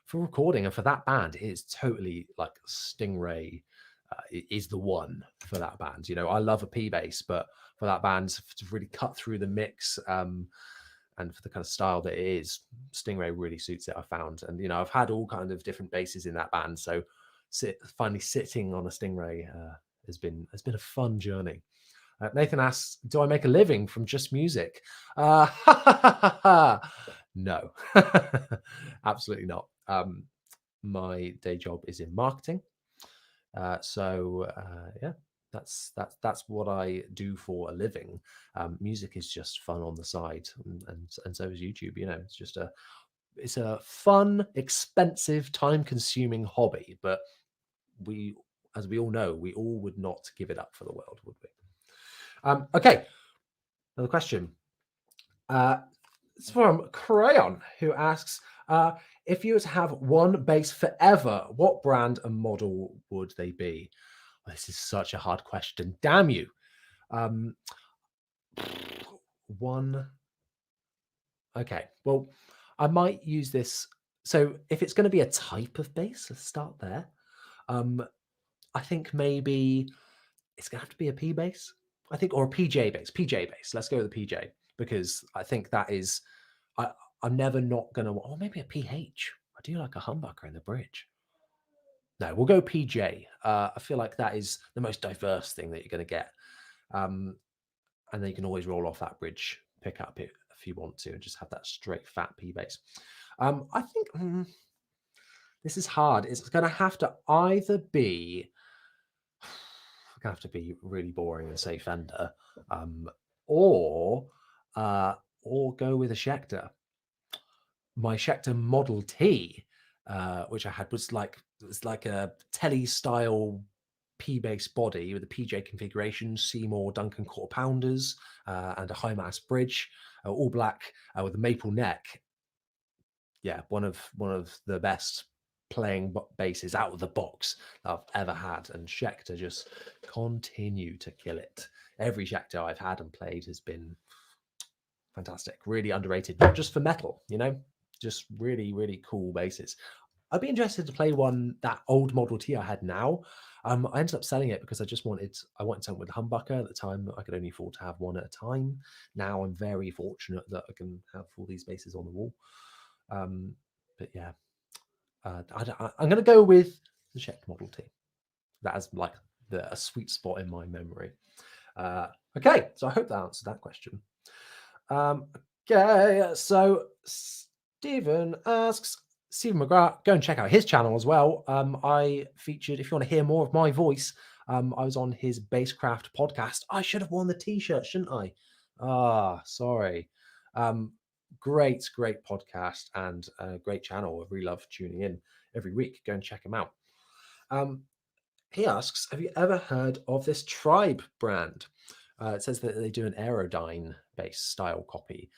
For recording and for that band, it is totally like Stingray is the one for that band. I love a P bass, but for that band to really cut through the mix, and for the kind of style that it is, Stingray really suits it, I found. And I've had all kind of different basses in that band, so finally sitting on a Stingray has been a fun journey. Nathan asks, do I make a living from just music? No, absolutely not. My day job is in marketing. Yeah, that's what I do for a living. Music is just fun on the side, and so is YouTube. It's a fun, expensive, time-consuming hobby, but as we all know, we all would not give it up for the world, would we? Okay, another question. It's from Crayon, who asks, if you were to have one bass forever, what brand and model would they be? Well, this is such a hard question. Damn you. Um, one. Okay, well, I might use this. So if it's going to be a type of bass, let's start there. I think maybe it's going to have to be a P bass. I think, or a PJ bass. PJ bass. Let's go with the PJ because I think that is. I, I'm never not going to. Or maybe a PH. I do like a humbucker in the bridge. No, we'll go PJ. I feel like that is the most diverse thing that you're going to get. And then you can always roll off that bridge pickup if you want to and just have that straight fat P bass. I think this is hard. It's going to have to either be, going to have to be really boring and say Fender, or go with a Schecter. My Schecter Model T, which I had, was like a telly style P bass body with a PJ configuration, Seymour Duncan quarter pounders, and a high mass bridge, all black with a maple neck. Yeah, one of the best playing basses out of the box I've ever had, and Schecter just continue to kill it. Every Schecter I've had and played has been fantastic, really underrated, not just for metal, just really, really cool basses. I'd be interested to play that old Model T I had now. I ended up selling it because I wanted something with a humbucker. At the time, I could only afford to have one at a time. Now I'm very fortunate that I can have all these basses on the wall. But yeah, I'm going to go with the Czech Model T. That is like a sweet spot in my memory. Okay, so I hope that answered that question. Okay, so Stephen asks, Stephen McGrath, go and check out his channel as well. I featured, if you want to hear more of my voice, I was on his Basscraft podcast. I should have worn the t-shirt, shouldn't I? Sorry. Great podcast and a great channel. I really love tuning in every week. Go and check him out. He asks, have you ever heard of this Tribe brand? It says that they do an Aerodyne bass style copy.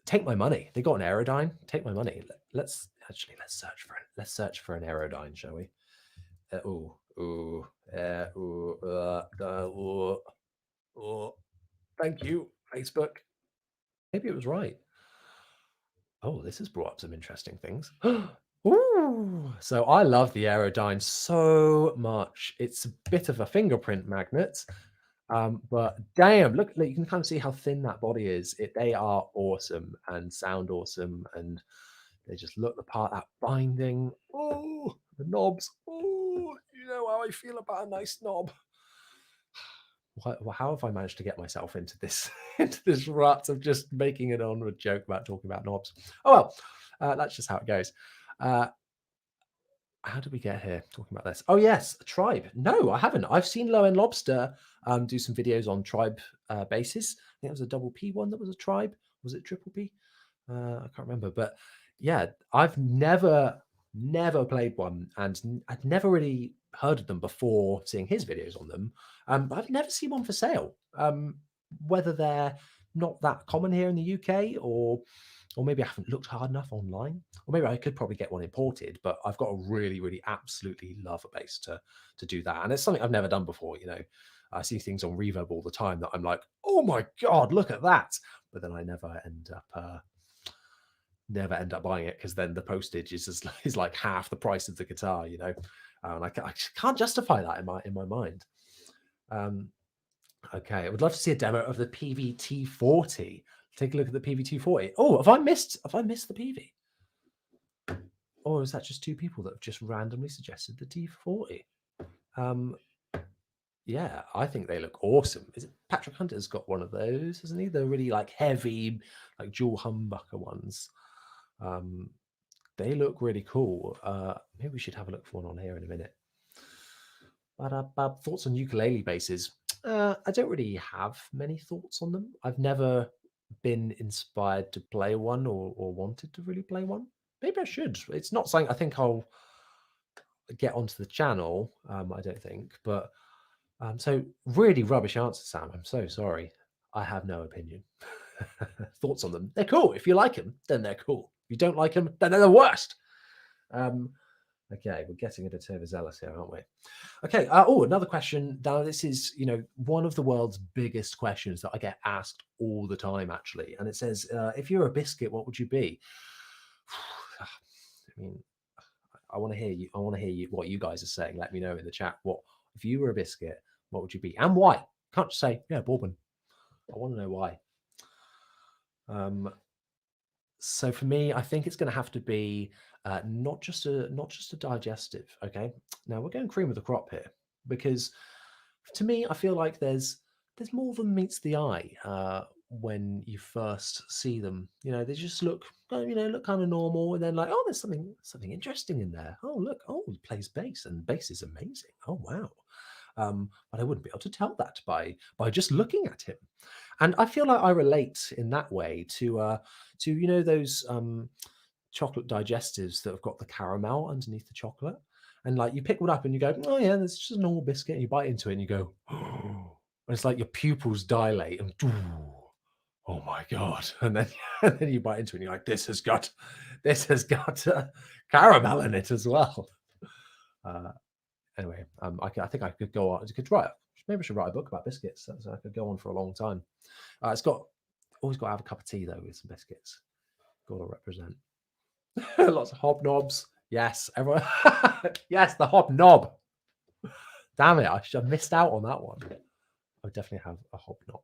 Take my money. They got an Aerodyne. Take my money. Let's search for an Aerodyne, shall we? Thank you, Facebook. Maybe it was right. Oh, this has brought up some interesting things. Ooh, so I love the Aerodyne so much. It's a bit of a fingerprint magnet, but damn, look, you can kind of see how thin that body is. They are awesome and sound awesome, and they just look the part. That binding, oh, the knobs, oh, you know how I feel about a nice knob. How have I managed to get myself into this rut of just making an onward joke about talking about knobs? Oh well, that's just how it goes. How did we get here talking about this? Oh yes, Tribe. No, I haven't. I've seen Low End Lobster do some videos on Tribe basses. I think it was a double P one that was a Tribe. Was it triple P? I can't remember. But yeah, I've never played one, and I'd never really heard of them before seeing his videos on them. But I've never seen one for sale. Whether they're not that common here in the UK, or maybe I haven't looked hard enough online, or maybe I could probably get one imported. But I've got to really, really, absolutely love a bass to do that, and it's something I've never done before. I see things on Reverb all the time that I'm like, oh my god, look at that! But then I never end up buying it because then the postage is like half the price of the guitar, and I can't justify that in my mind. Okay, I would love to see a demo of the PVT40. Take a look at the PVT40. Oh, have I missed the PV? Or is that just two people that have just randomly suggested the T40? Yeah, I think they look awesome. Is it Patrick Hunter's got one of those, isn't he? They're really like heavy, like dual humbucker ones. They look really cool. Maybe we should have a look for one on here in a minute. But thoughts on ukulele basses? I don't really have many thoughts on them. I've never been inspired to play one or wanted to really play one. Maybe I should. It's not something I think I'll get onto the channel. I don't think, but So really rubbish answer, Sam. I'm so sorry. I have no opinion. Thoughts on them? They're cool. If you like them, then they're cool. If you don't like them, then they're the worst. Okay, we're getting a bit overzealous here, aren't we? Okay. Oh, another question. Now, this is, one of the world's biggest questions that I get asked all the time, actually. And it says, if you're a biscuit, what would you be? I mean, I want to hear you. I want to hear you what you guys are saying. Let me know in the chat. What if you were a biscuit? What would you be and why? Can't just say bourbon. I want to know why. So for me, I think it's going to have to be not just a digestive. Okay, now we're going cream of the crop here because to me, I feel like there's more than meets the eye when you first see them. They just look look kind of normal, and then like, oh, there's something interesting in there. Oh, look, oh, he plays bass, and bass is amazing. Oh, wow. But I wouldn't be able to tell that by just looking at him. And I feel like I relate in that way to those chocolate digestives that have got the caramel underneath the chocolate. And like you pick one up and you go, oh yeah, that's just a normal biscuit. And you bite into it and you go, oh, and it's like your pupils dilate and oh my god. And then and then you bite into it and you're like, this has got caramel in it as well. Anyway, I think I could go on. Maybe I should write a book about biscuits. So I could go on for a long time. It's always got to have a cup of tea though with some biscuits. Got to represent. Lots of hobnobs. Yes, everyone. Yes, the hobnob. Damn it! I should have missed out on that one. I would definitely have a hobnob.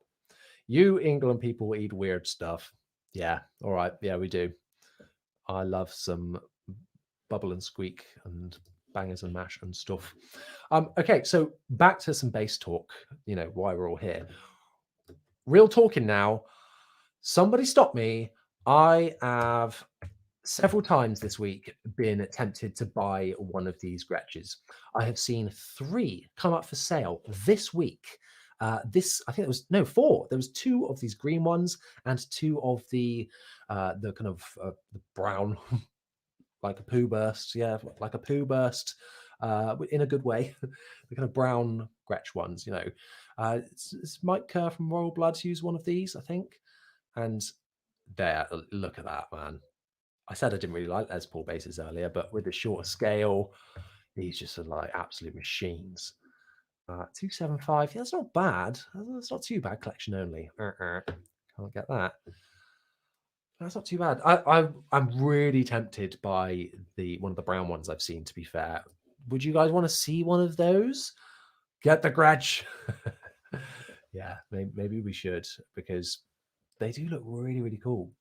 You England people eat weird stuff. Yeah. All right. Yeah, we do. I love some bubble and squeak and bangers and mash and stuff. Okay, so back to some bass talk. Why we're all here. Real talking now. Somebody stop me. I have several times this week been tempted to buy one of these Gretches. I have seen 3 come up for sale this week. I think it was 4. There was 2 of these green ones and 2 of the kind of the brown, like a poo burst. Yeah, like a poo burst, in a good way. The kind of brown Gretsch ones. It's Mike Kerr from Royal Bloods used one of these, I think. And there, look at that, man. I said I didn't really like Les Paul basses earlier, but with the shorter scale, these just are like absolute machines. 275, yeah, that's not bad. That's not too bad. Collection only. Can't get that. That's not too bad. I'm really tempted by one of the brown ones I've seen, to be fair. Would you guys want to see one of those? Get the Gretsch. Yeah, maybe we should, because they do look really, really cool.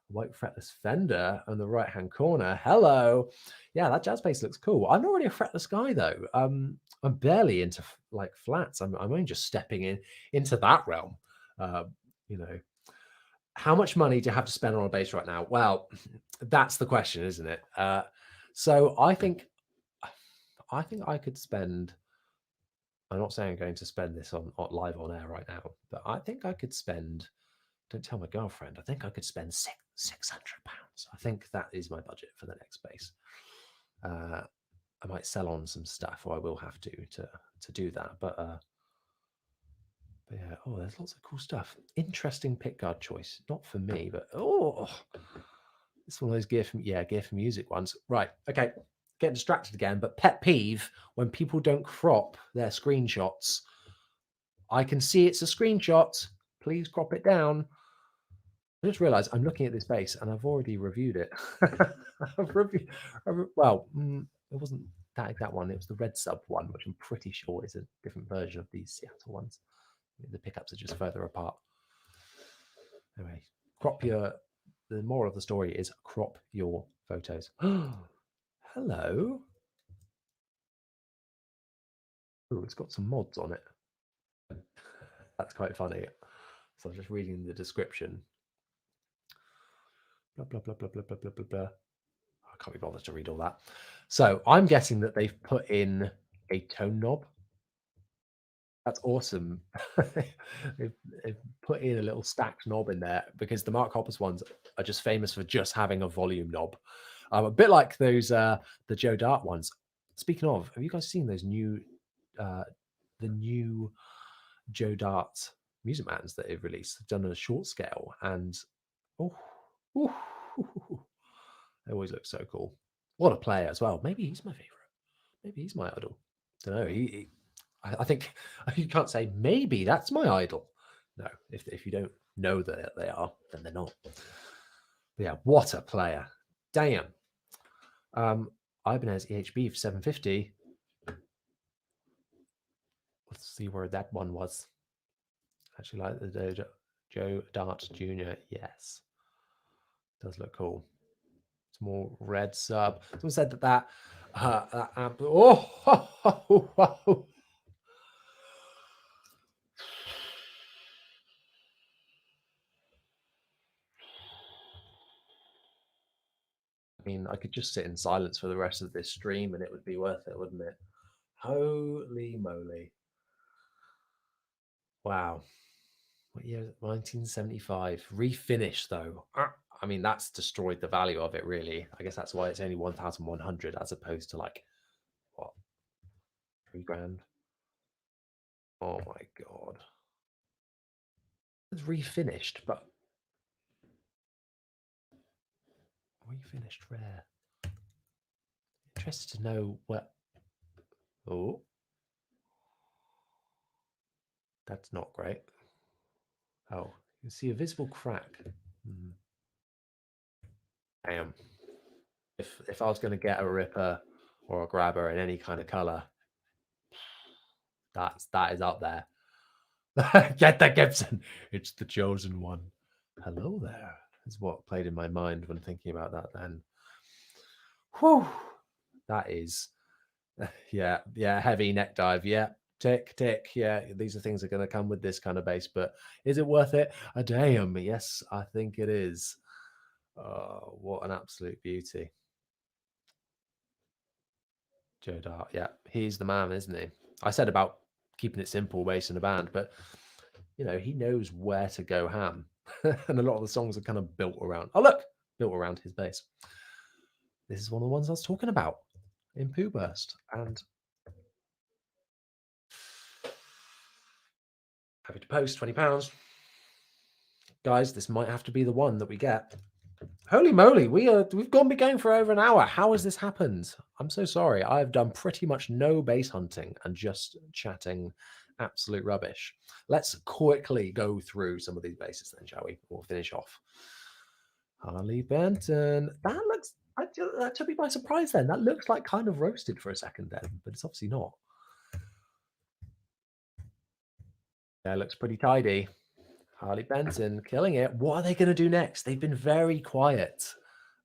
White fretless Fender on the right hand corner. Hello. Yeah, that jazz bass looks cool. I'm not really a fretless guy though. I'm barely into like flats. I'm only just stepping into that realm. How much money do you have to spend on a bass right now? Well, that's the question, isn't it? So I think I could spend. I'm not saying I'm going to spend this on live on air right now, but I think I could spend. Don't tell my girlfriend. I think I could spend £600. I think that is my budget for the next bass. I might sell on some stuff, or I will have to do that. But yeah, oh, there's lots of cool stuff. Interesting pickguard choice. Not for me, but it's one of those gear for music ones. Right. Okay. Getting distracted again, but pet peeve when people don't crop their screenshots. I can see it's a screenshot. Please crop it down. I just realized I'm looking at this bass and I've already reviewed it. It wasn't that exact one. It was the red sub one, which I'm pretty sure is a different version of these Seattle ones. The pickups are just further apart. Anyway, the moral of the story is crop your photos. Hello. Oh, it's got some mods on it. That's quite funny. So I'm just reading the description. Blah, blah, blah, blah, blah, blah, blah, blah, blah. I can't be bothered to read all that. So I'm guessing that they've put in a tone knob. That's awesome. they've put in a little stacked knob in there, because the Mark Hoppus ones are just famous for just having a volume knob. A bit like those the Joe Dart ones. Speaking of, have you guys seen those new the new Joe Dart Music Mans that they've released. They've done a short scale, and oh, they always look so cool. What a player as well. Maybe he's my favorite. Maybe he's my idol. Don't know. I think you can't say maybe that's my idol. No, if you don't know that they are, then they're not. But yeah, what a player! Damn. Ibanez EHB for 750. Let's see where that one was. Actually, like the Joe Dart Jr. Yes, does look cool. Small red sub. Someone said that amp. Oh, I mean, I could just sit in silence for the rest of this stream and it would be worth it, wouldn't it? Holy moly. Wow. What year? 1975. Refinished, though. I mean, that's destroyed the value of it, really. I guess that's why it's only 1,100 as opposed to like, what, 3 grand? Oh my God. It's refinished, but refinished rare. Interested to know what. Oh, that's not great. Oh, you can see a visible crack. Damn. If I was going to get a ripper or a grabber in any kind of color, that is up there. Get the Gibson. It's the chosen one. Hello there is what played in my mind when thinking about that then. Whew. That is, yeah, heavy neck dive. Yeah, tick, tick. Yeah, these are things that are going to come with this kind of bass, but is it worth it? A damn. Yes, I think it is. Oh, what an absolute beauty. Joe Dart. Yeah, he's the man, isn't he? I said about keeping it simple, bass in a band, but you know, he knows where to go ham. And a lot of the songs are kind of built around, built around his bass. This is one of the ones I was talking about in Pooh Burst. And happy to post £20. Guys, this might have to be the one that we get. Holy moly, we've been going for over an hour. How has this happened? I'm so sorry. I've done pretty much no bass hunting and just chatting absolute rubbish. Let's quickly go through some of these basses then, shall we? We'll finish off. Harley Benton. That looks, that took me by surprise then. That looks like kind of roasted for a second then, but it's obviously not. That looks pretty tidy. Harley Benton killing it. What are they going to do next? They've been very quiet.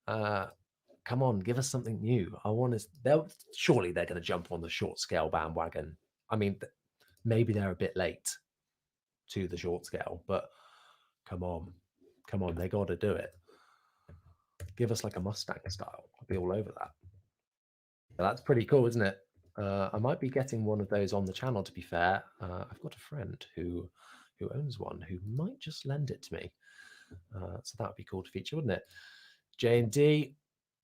Come on, give us something new. I want to. Surely they're going to jump on the short scale bandwagon. I mean, maybe they're a bit late to the short scale, but come on, they got to do it. Give us like a Mustang style. I'll be all over that. But that's pretty cool, isn't it? I might be getting one of those on the channel. To be fair, I've got a friend who owns one who might just lend it to me. So that would be cool to feature, wouldn't it? J&D.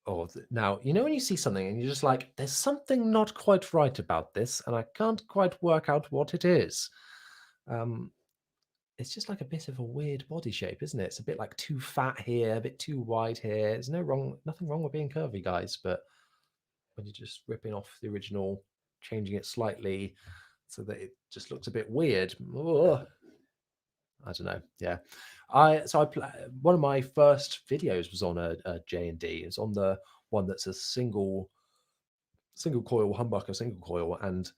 Oh, now, you know when you see something and you're just like, there's something not quite right about this, and I can't quite work out what it is. It's just like a bit of a weird body shape, isn't it? It's a bit like too fat here, a bit too wide here. There's nothing wrong with being curvy, guys, but when you're just ripping off the original, changing it slightly so that it just looks a bit weird. Ugh. I don't know. Yeah, one of my first videos was on a J&D. It's on the one that's a single coil humbucker, single coil, and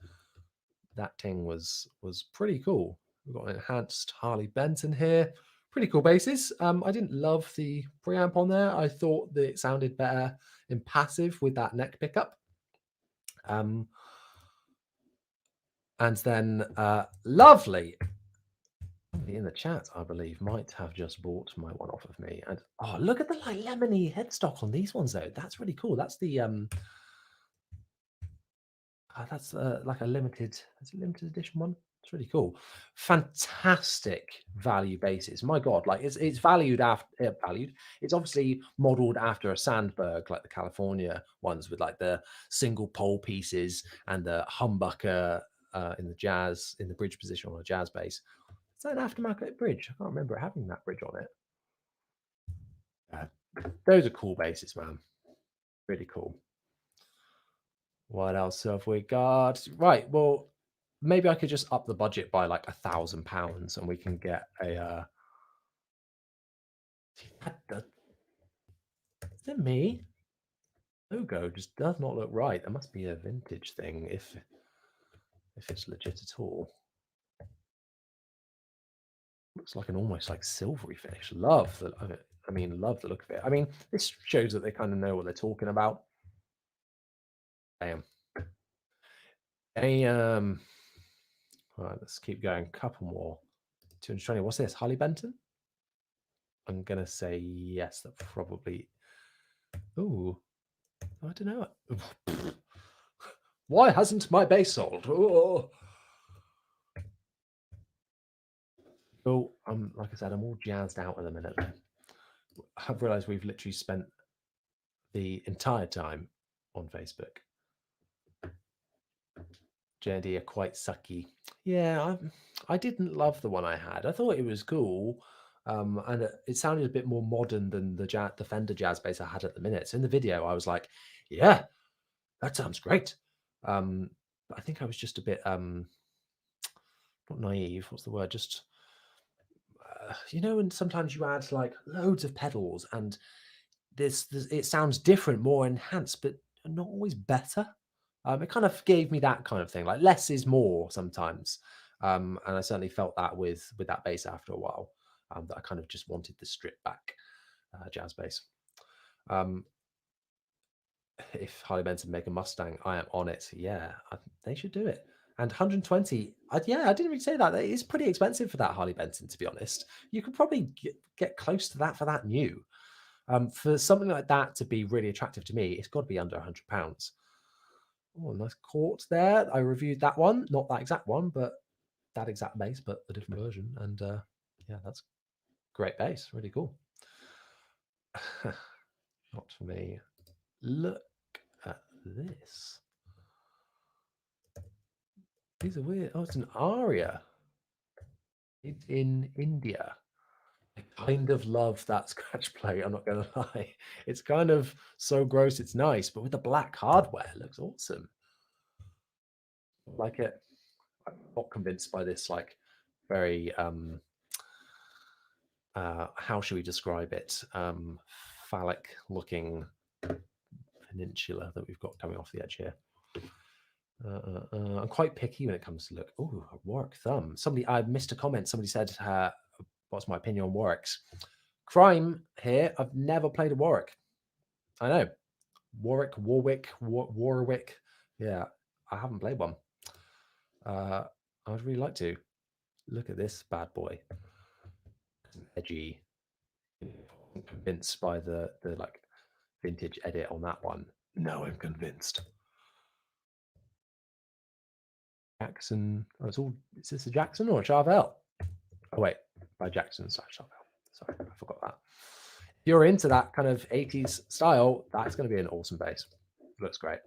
that thing was pretty cool. We've got an enhanced Harley Benton here. Pretty cool basses. I didn't love the preamp on there. I thought that it sounded better in passive with that neck pickup. And then lovely in the chat, I believe, might have just bought my one off of me. And oh, look at the like lemony headstock on these ones though. That's really cool. That's the that's like a limited edition one. It's really cool. Fantastic value bases. My God, like it's valued after valued. It's obviously modeled after a Sandberg, like the California ones with like the single pole pieces and the humbucker in the bridge position on a jazz bass. Is that an aftermarket bridge? I can't remember having that bridge on it. Those are cool basses, man. Really cool. What else have we got? Right, well, maybe I could just up the budget by like £1,000 and we can get a is it me? Logo just does not look right. There must be a vintage thing if it's legit at all. Looks like an almost like silvery finish. Love the love the look of it. I mean, this shows that they kind of know what they're talking about. Damn. All right, let's keep going. Couple more. 220. What's this? Harley Benton? I'm gonna say yes. That probably. Ooh, I don't know. Why hasn't my bass sold? Oh, like I said, I'm all jazzed out at the minute. I've realised we've literally spent the entire time on Facebook. JD are quite sucky. Yeah, I didn't love the one I had. I thought it was cool, and it sounded a bit more modern than the Fender jazz bass I had at the minute. So in the video, I was like, "Yeah, that sounds great." But I think I was just a bit not naive. What's the word? Just and sometimes you add like loads of pedals, and this it sounds different, more enhanced, but not always better. It kind of gave me that kind of thing, like less is more sometimes. And I certainly felt that with that bass after a while. That I kind of just wanted the stripped back jazz bass. If Harley Benson make a Mustang, I am on it. Yeah, they should do it. And 120, yeah, I didn't really say that. It's pretty expensive for that Harley Benson, to be honest. You could probably get close to that for that new. For something like that to be really attractive to me, it's got to be under £100. Oh, nice Court there. I reviewed that one, not that exact one, but that exact bass, but a different version. And yeah, that's great bass, really cool. Not for me. Look at this. These are weird. Oh, it's an aria. It's in India. I kind of love that scratch plate. I'm not going to lie. It's kind of so gross. It's nice, but with the black hardware, it looks awesome. Like it. I'm not convinced by this, like, very how should we describe it? Phallic looking peninsula that we've got coming off the edge here. I'm quite picky when it comes to look. Oh, a Warwick thumb. I missed a comment. Somebody said, what's my opinion on Warwicks? Crime here. I've never played a Warwick. I know. Warwick. Yeah, I haven't played one. I'd really like to. Look at this bad boy. Edgy. I'm convinced by the like vintage edit on that one. No, I'm convinced. Jackson. Oh, is this a Jackson or a Charvel? Oh wait, by Jackson / Charvel. Sorry, I forgot that. If you're into that kind of 80s style, that's going to be an awesome bass. Looks great.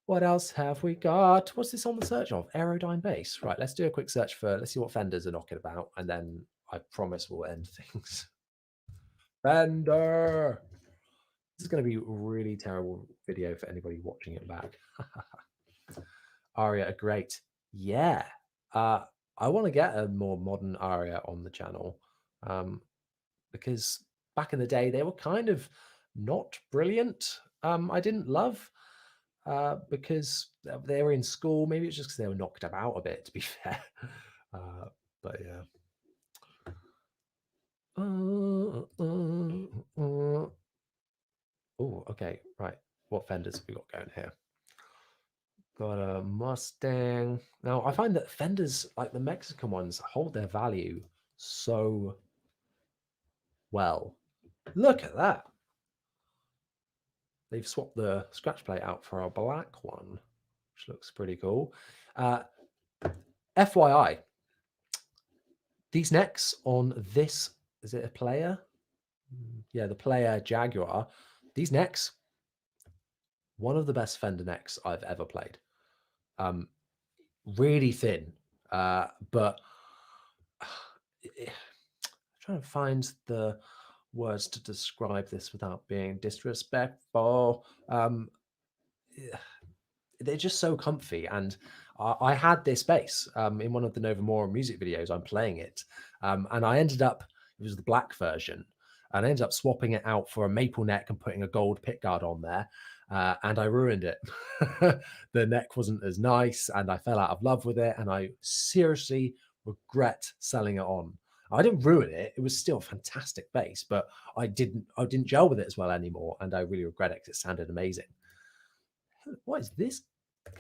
What else have we got? What's this on the search of? Aerodyne bass. Right, let's do a quick search let's see what Fenders are knocking about, and then I promise we'll end things. Fender. This is going to be a really terrible video for anybody watching it back. Aria are great. Yeah. I want to get a more modern Aria on the channel because back in the day they were kind of not brilliant. I didn't love because they were in school. Maybe it's just because they were knocked about a bit, to be fair. But yeah. Oh, okay, right. What Fenders have we got going here? Got a Mustang. Now, I find that Fenders, like the Mexican ones, hold their value so well. Look at that. They've swapped the scratch plate out for a black one, which looks pretty cool. FYI, these necks on this, is it a player? Yeah, the player Jaguar. These necks, one of the best Fender necks I've ever played. really thin, but trying to find the words to describe this without being disrespectful. They're just so comfy, and I had this bass in one of the Nova More music videos. I'm playing it, and I ended up, it was the black version, and I ended up swapping it out for a maple neck and putting a gold pickguard on there, and I ruined it. The neck wasn't as nice, and I fell out of love with it, and I seriously regret selling it on. I didn't ruin it; it was still a fantastic bass, but I didn't gel with it as well anymore, and I really regret it because it sounded amazing. What is this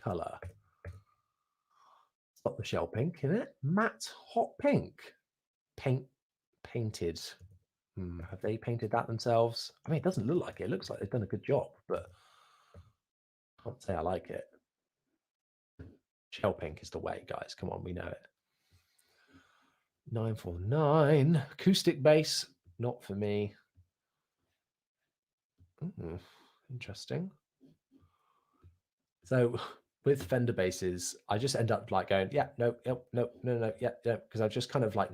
color? It's got the shell pink in it. Matte hot pink. Painted. Have they painted that themselves? I mean, it doesn't look like it. It looks like they've done a good job, but I can't say I like it. Shell pink is the way, guys. Come on, we know it. 949. Acoustic bass. Not for me. Interesting. So with Fender basses, I just end up like going, yeah, no, yeah, because I just kind of like,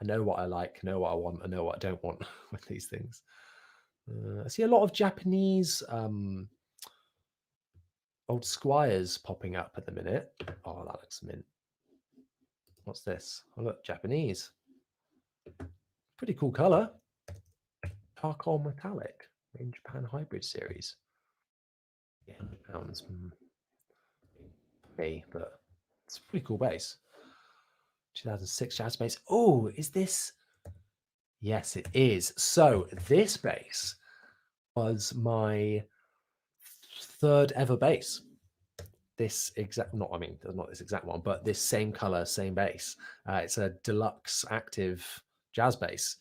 I know what I like, know what I want, I know what I don't want with these things. I see a lot of Japanese old Squiers popping up at the minute. Oh, that looks mint. What's this? Oh, look, Japanese. Pretty cool color. Charcoal metallic. In Japan Hybrid series. Yeah, £100. Me, but it's a pretty cool bass. 2006 jazz bass. Oh, is this? Yes, it is. So this bass was my third ever bass. This exact, not, I mean, not this exact one, but this same color, same bass. It's a deluxe active jazz bass.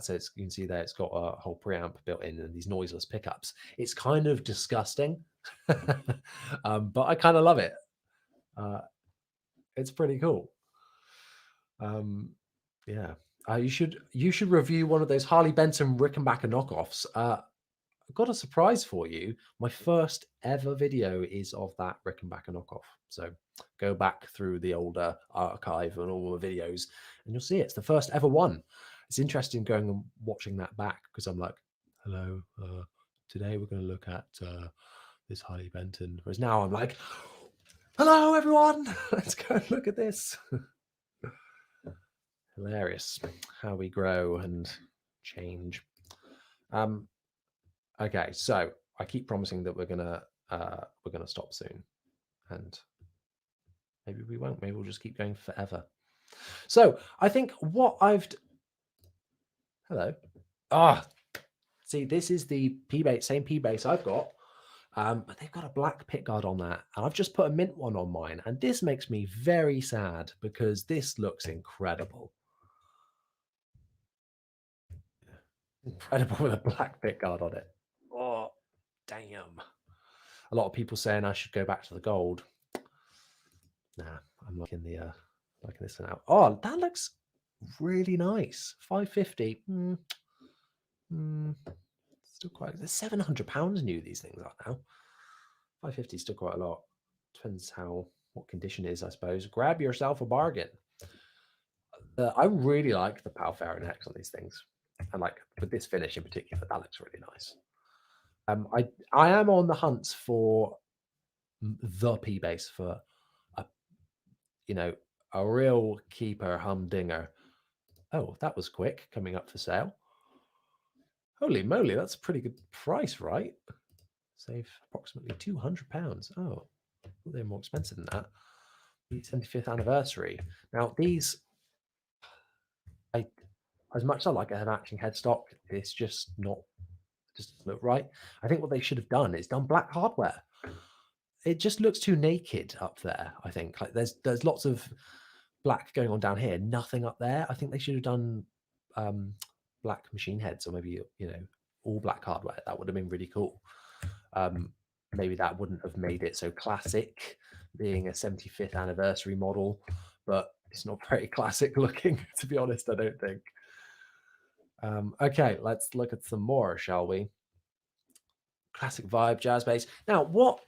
So it's, you can see there, it's got a whole preamp built in and these noiseless pickups. It's kind of disgusting, but I kind of love it. It's pretty cool. Yeah, you should review one of those Harley Benton Rickenbacker knockoffs. I've got a surprise for you. My first ever video is of that Rickenbacker knockoff. So go back through the older archive and all the videos, and you'll see it's the first ever one. It's interesting going and watching that back because I'm like, hello, today we're going to look at this Harley Benton. Whereas now I'm like, hello everyone, let's go and look at this. Hilarious how we grow and change. Okay, so I keep promising that we're gonna stop soon, and maybe we won't. Maybe we'll just keep going forever. So I think what I've hello. See, this is the P bass, same P bass I've got, but they've got a black pickguard on that, and I've just put a mint one on mine, and this makes me very sad because this looks incredible. Incredible with a black pickguard on it. Oh, damn. A lot of people saying I should go back to the gold. Nah, I'm liking this one out. Oh, that looks really nice. 550. Still quite. There's £700 new these things are now. 550 is still quite a lot. Depends what condition it is, I suppose. Grab yourself a bargain. I really like the Palfaro necks on these things, and like with this finish in particular, that looks really nice. I am on the hunt for the P bass, for a real keeper humdinger. Oh, that was quick, coming up for sale. Holy moly, that's a pretty good price, right? Save approximately £200. Oh, they're more expensive than that. The 75th anniversary. Now these, as much as I like a matching headstock, it's just doesn't look right. I think what they should have done is done black hardware. It just looks too naked up there. I think like there's lots of black going on down here, nothing up there. I think they should have done black machine heads, or maybe all black hardware. That would have been really cool. Maybe that wouldn't have made it so classic, being a 75th anniversary model, but it's not very classic looking, to be honest, I don't think. Okay, let's look at some more, shall we? Classic vibe jazz bass. Now, what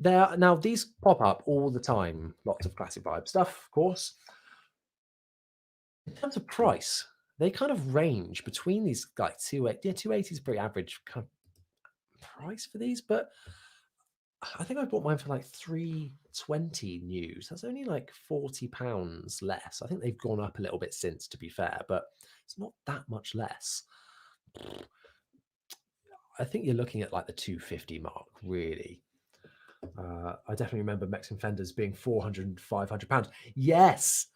Now these pop up all the time. Lots of classic vibe stuff, of course. In terms of price, they kind of range between these like 280. Yeah, 280 is pretty average kind of price for these, but I think I bought mine for like 320 new. So that's only like £40 less. I think they've gone up a little bit since, to be fair, but it's not that much less. I think you're looking at like the 250 mark, really. I definitely remember Mexican Fenders being 400 and £500. Yes,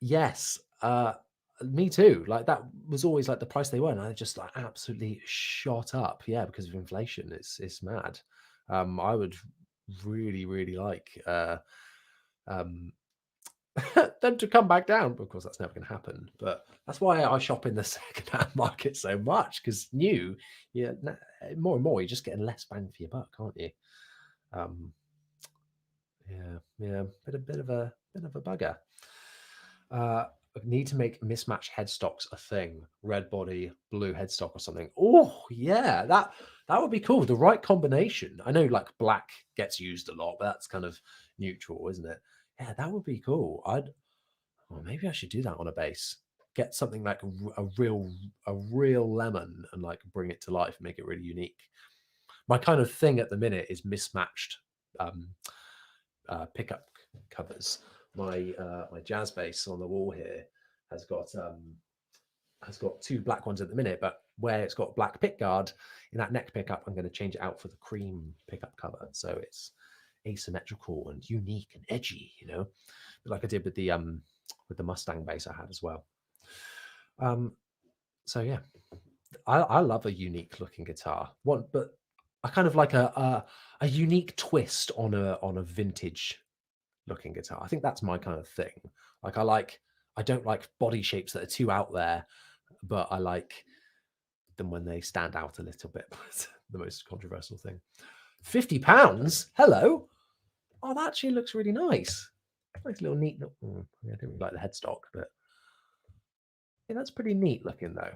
yes. Me too. Like that was always like the price they were, and I just like absolutely shot up. Yeah, because of inflation. It's mad. I would really, really like um them to come back down. Of course, that's never going to happen. But that's why I shop in the second-hand market so much, because new, yeah, more and more you're just getting less bang for your buck, aren't you? Um, yeah, bit of a bugger. Need to make mismatched headstocks a thing. Red body, blue headstock or something. Oh, yeah, that would be cool. The right combination. I know like black gets used a lot, but that's kind of neutral, isn't it? Yeah, that would be cool. Well, maybe I should do that on a bass. Get something like a real lemon and like bring it to life and make it really unique. My kind of thing at the minute is mismatched um, pickup covers. My jazz bass on the wall here has got two black ones at the minute, but where it's got black pick guard in that neck pickup, I'm going to change it out for the cream pickup cover, so it's asymmetrical and unique and edgy, like I did with the Mustang bass I had as well. So yeah, I love a unique looking guitar. But I kind of like a unique twist on a vintage looking guitar. I think that's my kind of thing. Like I don't like body shapes that are too out there, but I like them when they stand out a little bit. That's the most controversial thing. £50? Hello. Oh, that actually looks really nice. Nice little neat. I don't really like the headstock, but yeah, that's pretty neat looking though.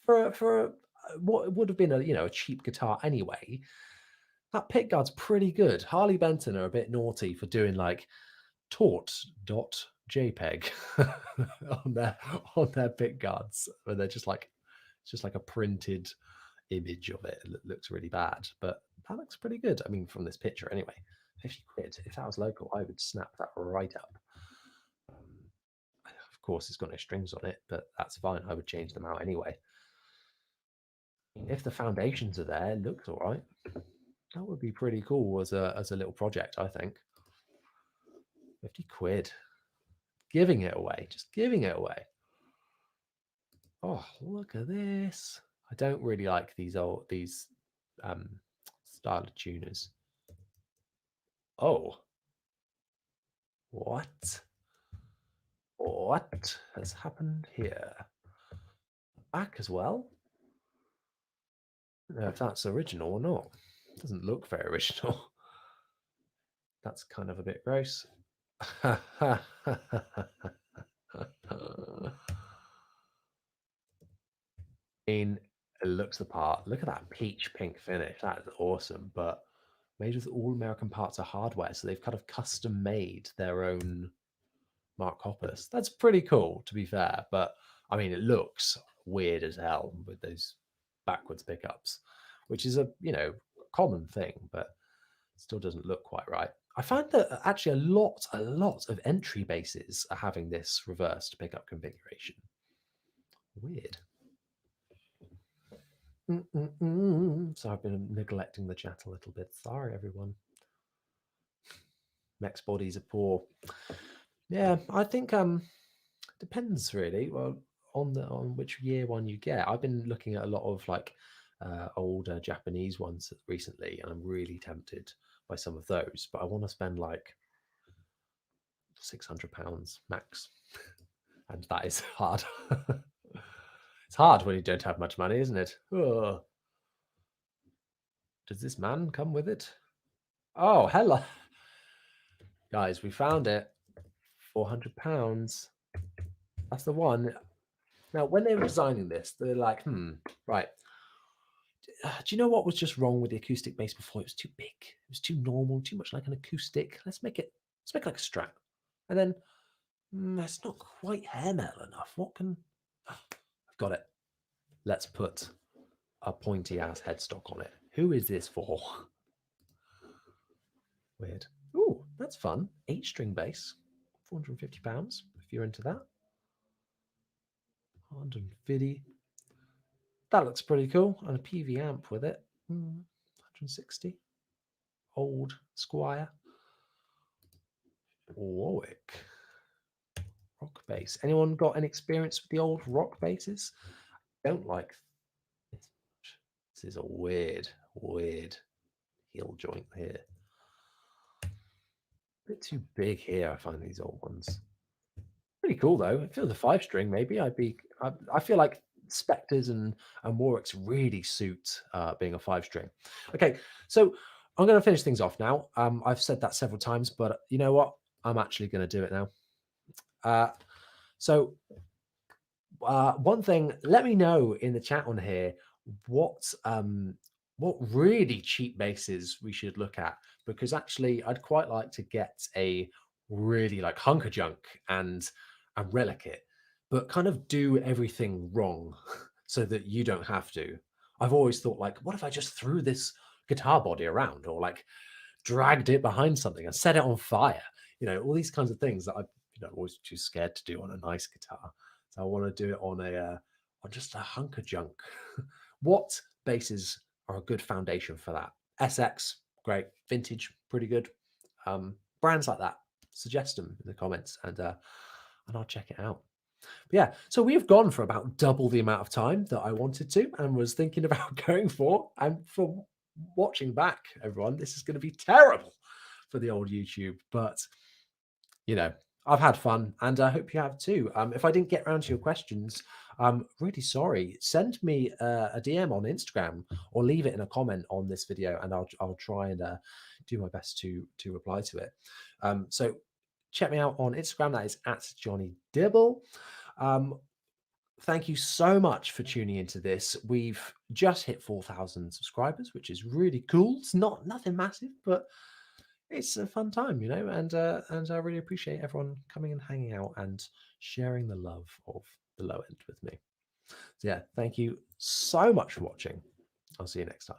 For what would have been a cheap guitar anyway, that pickguard's pretty good. Harley Benton are a bit naughty for doing like taut.jpg on their pickguards, where they're just like it's just like a printed image of it. It looks really bad, but that looks pretty good. I mean, from this picture anyway. 50 quid. If that was local, I would snap that right up. Of course, it's got no strings on it, but that's fine. I would change them out anyway. If the foundations are there, it looks all right. That would be pretty cool as a little project, I think. 50 quid. Giving it away. Just giving it away. Oh, look at this. I don't really like these style of tuners. Oh. What? What has happened here? Back as well? I don't know if that's original or not. It doesn't look very original. That's kind of a bit gross. It looks the part. Look at that peach pink finish. That is awesome. But made with all American parts of hardware, so they've kind of custom made their own Mark Hoppus. That's pretty cool, to be fair. But I mean, it looks weird as hell with those backwards pickups, which is a common thing, but still doesn't look quite right. I find that actually a lot of entry basses are having this reversed pickup configuration. Weird. So I've been neglecting the chat a little bit. Sorry, everyone. Mech's bodies are poor. Yeah, I think depends really. Well, on which year one you get. I've been looking at a lot of like older Japanese ones recently, and I'm really tempted by some of those. But I want to spend like £600 max, and that is hard. It's hard when you don't have much money, isn't it? Oh. Does this man come with it? Oh, hello. Guys, we found it. £400. That's the one. Now, when they were designing this, they're like, right. do you know what was just wrong with the acoustic bass before? It was too big. It was too normal, too much like an acoustic. Let's make it like a Strat. And then that's not quite hair metal enough. What can... I've got it. Let's put a pointy ass headstock on it. Who is this for? Weird. Ooh, that's fun. 8-string bass, £450 if you're into that. 150. That looks pretty cool. And a PV amp with it. 160. Old Squier. Warwick. Rock bass. Anyone got any experience with the old rock basses? Don't like this. This is a weird heel joint here. A bit too big here, I find these old ones. Pretty cool though. If it was a 5-string, maybe I feel like Spectres and Warwicks really suit being a 5-string. Okay, so I'm going to finish things off now. I've said that several times, but you know what? I'm actually going to do it now. So one thing, let me know in the chat on here what really cheap basses we should look at, because actually I'd quite like to get a really like hunker junk and Relic it, but kind of do everything wrong so that you don't have to. I've always thought, like, what if I just threw this guitar body around, or like dragged it behind something and set it on fire? You know, all these kinds of things that I'm always too scared to do on a nice guitar. So I want to do it on just a hunker junk. What basses are a good foundation for that? SX, great. Vintage, pretty good. Brands like that, suggest them in the comments, and I'll check it out. But yeah, so we've gone for about double the amount of time that I wanted to and was thinking about going for. And for watching back, everyone, this is going to be terrible for the old YouTube, but you know, I've had fun, and I hope you have too. If I didn't get around to your questions, I'm really sorry. Send me a DM on Instagram or leave it in a comment on this video, and I'll try and do my best to reply to it. So check me out on Instagram. That is at Jonny Dibble. Thank you so much for tuning into this. We've just hit 4,000 subscribers, which is really cool. It's nothing massive, but it's a fun time, you know, and I really appreciate everyone coming and hanging out and sharing the love of the low end with me. So yeah, thank you so much for watching. I'll see you next time.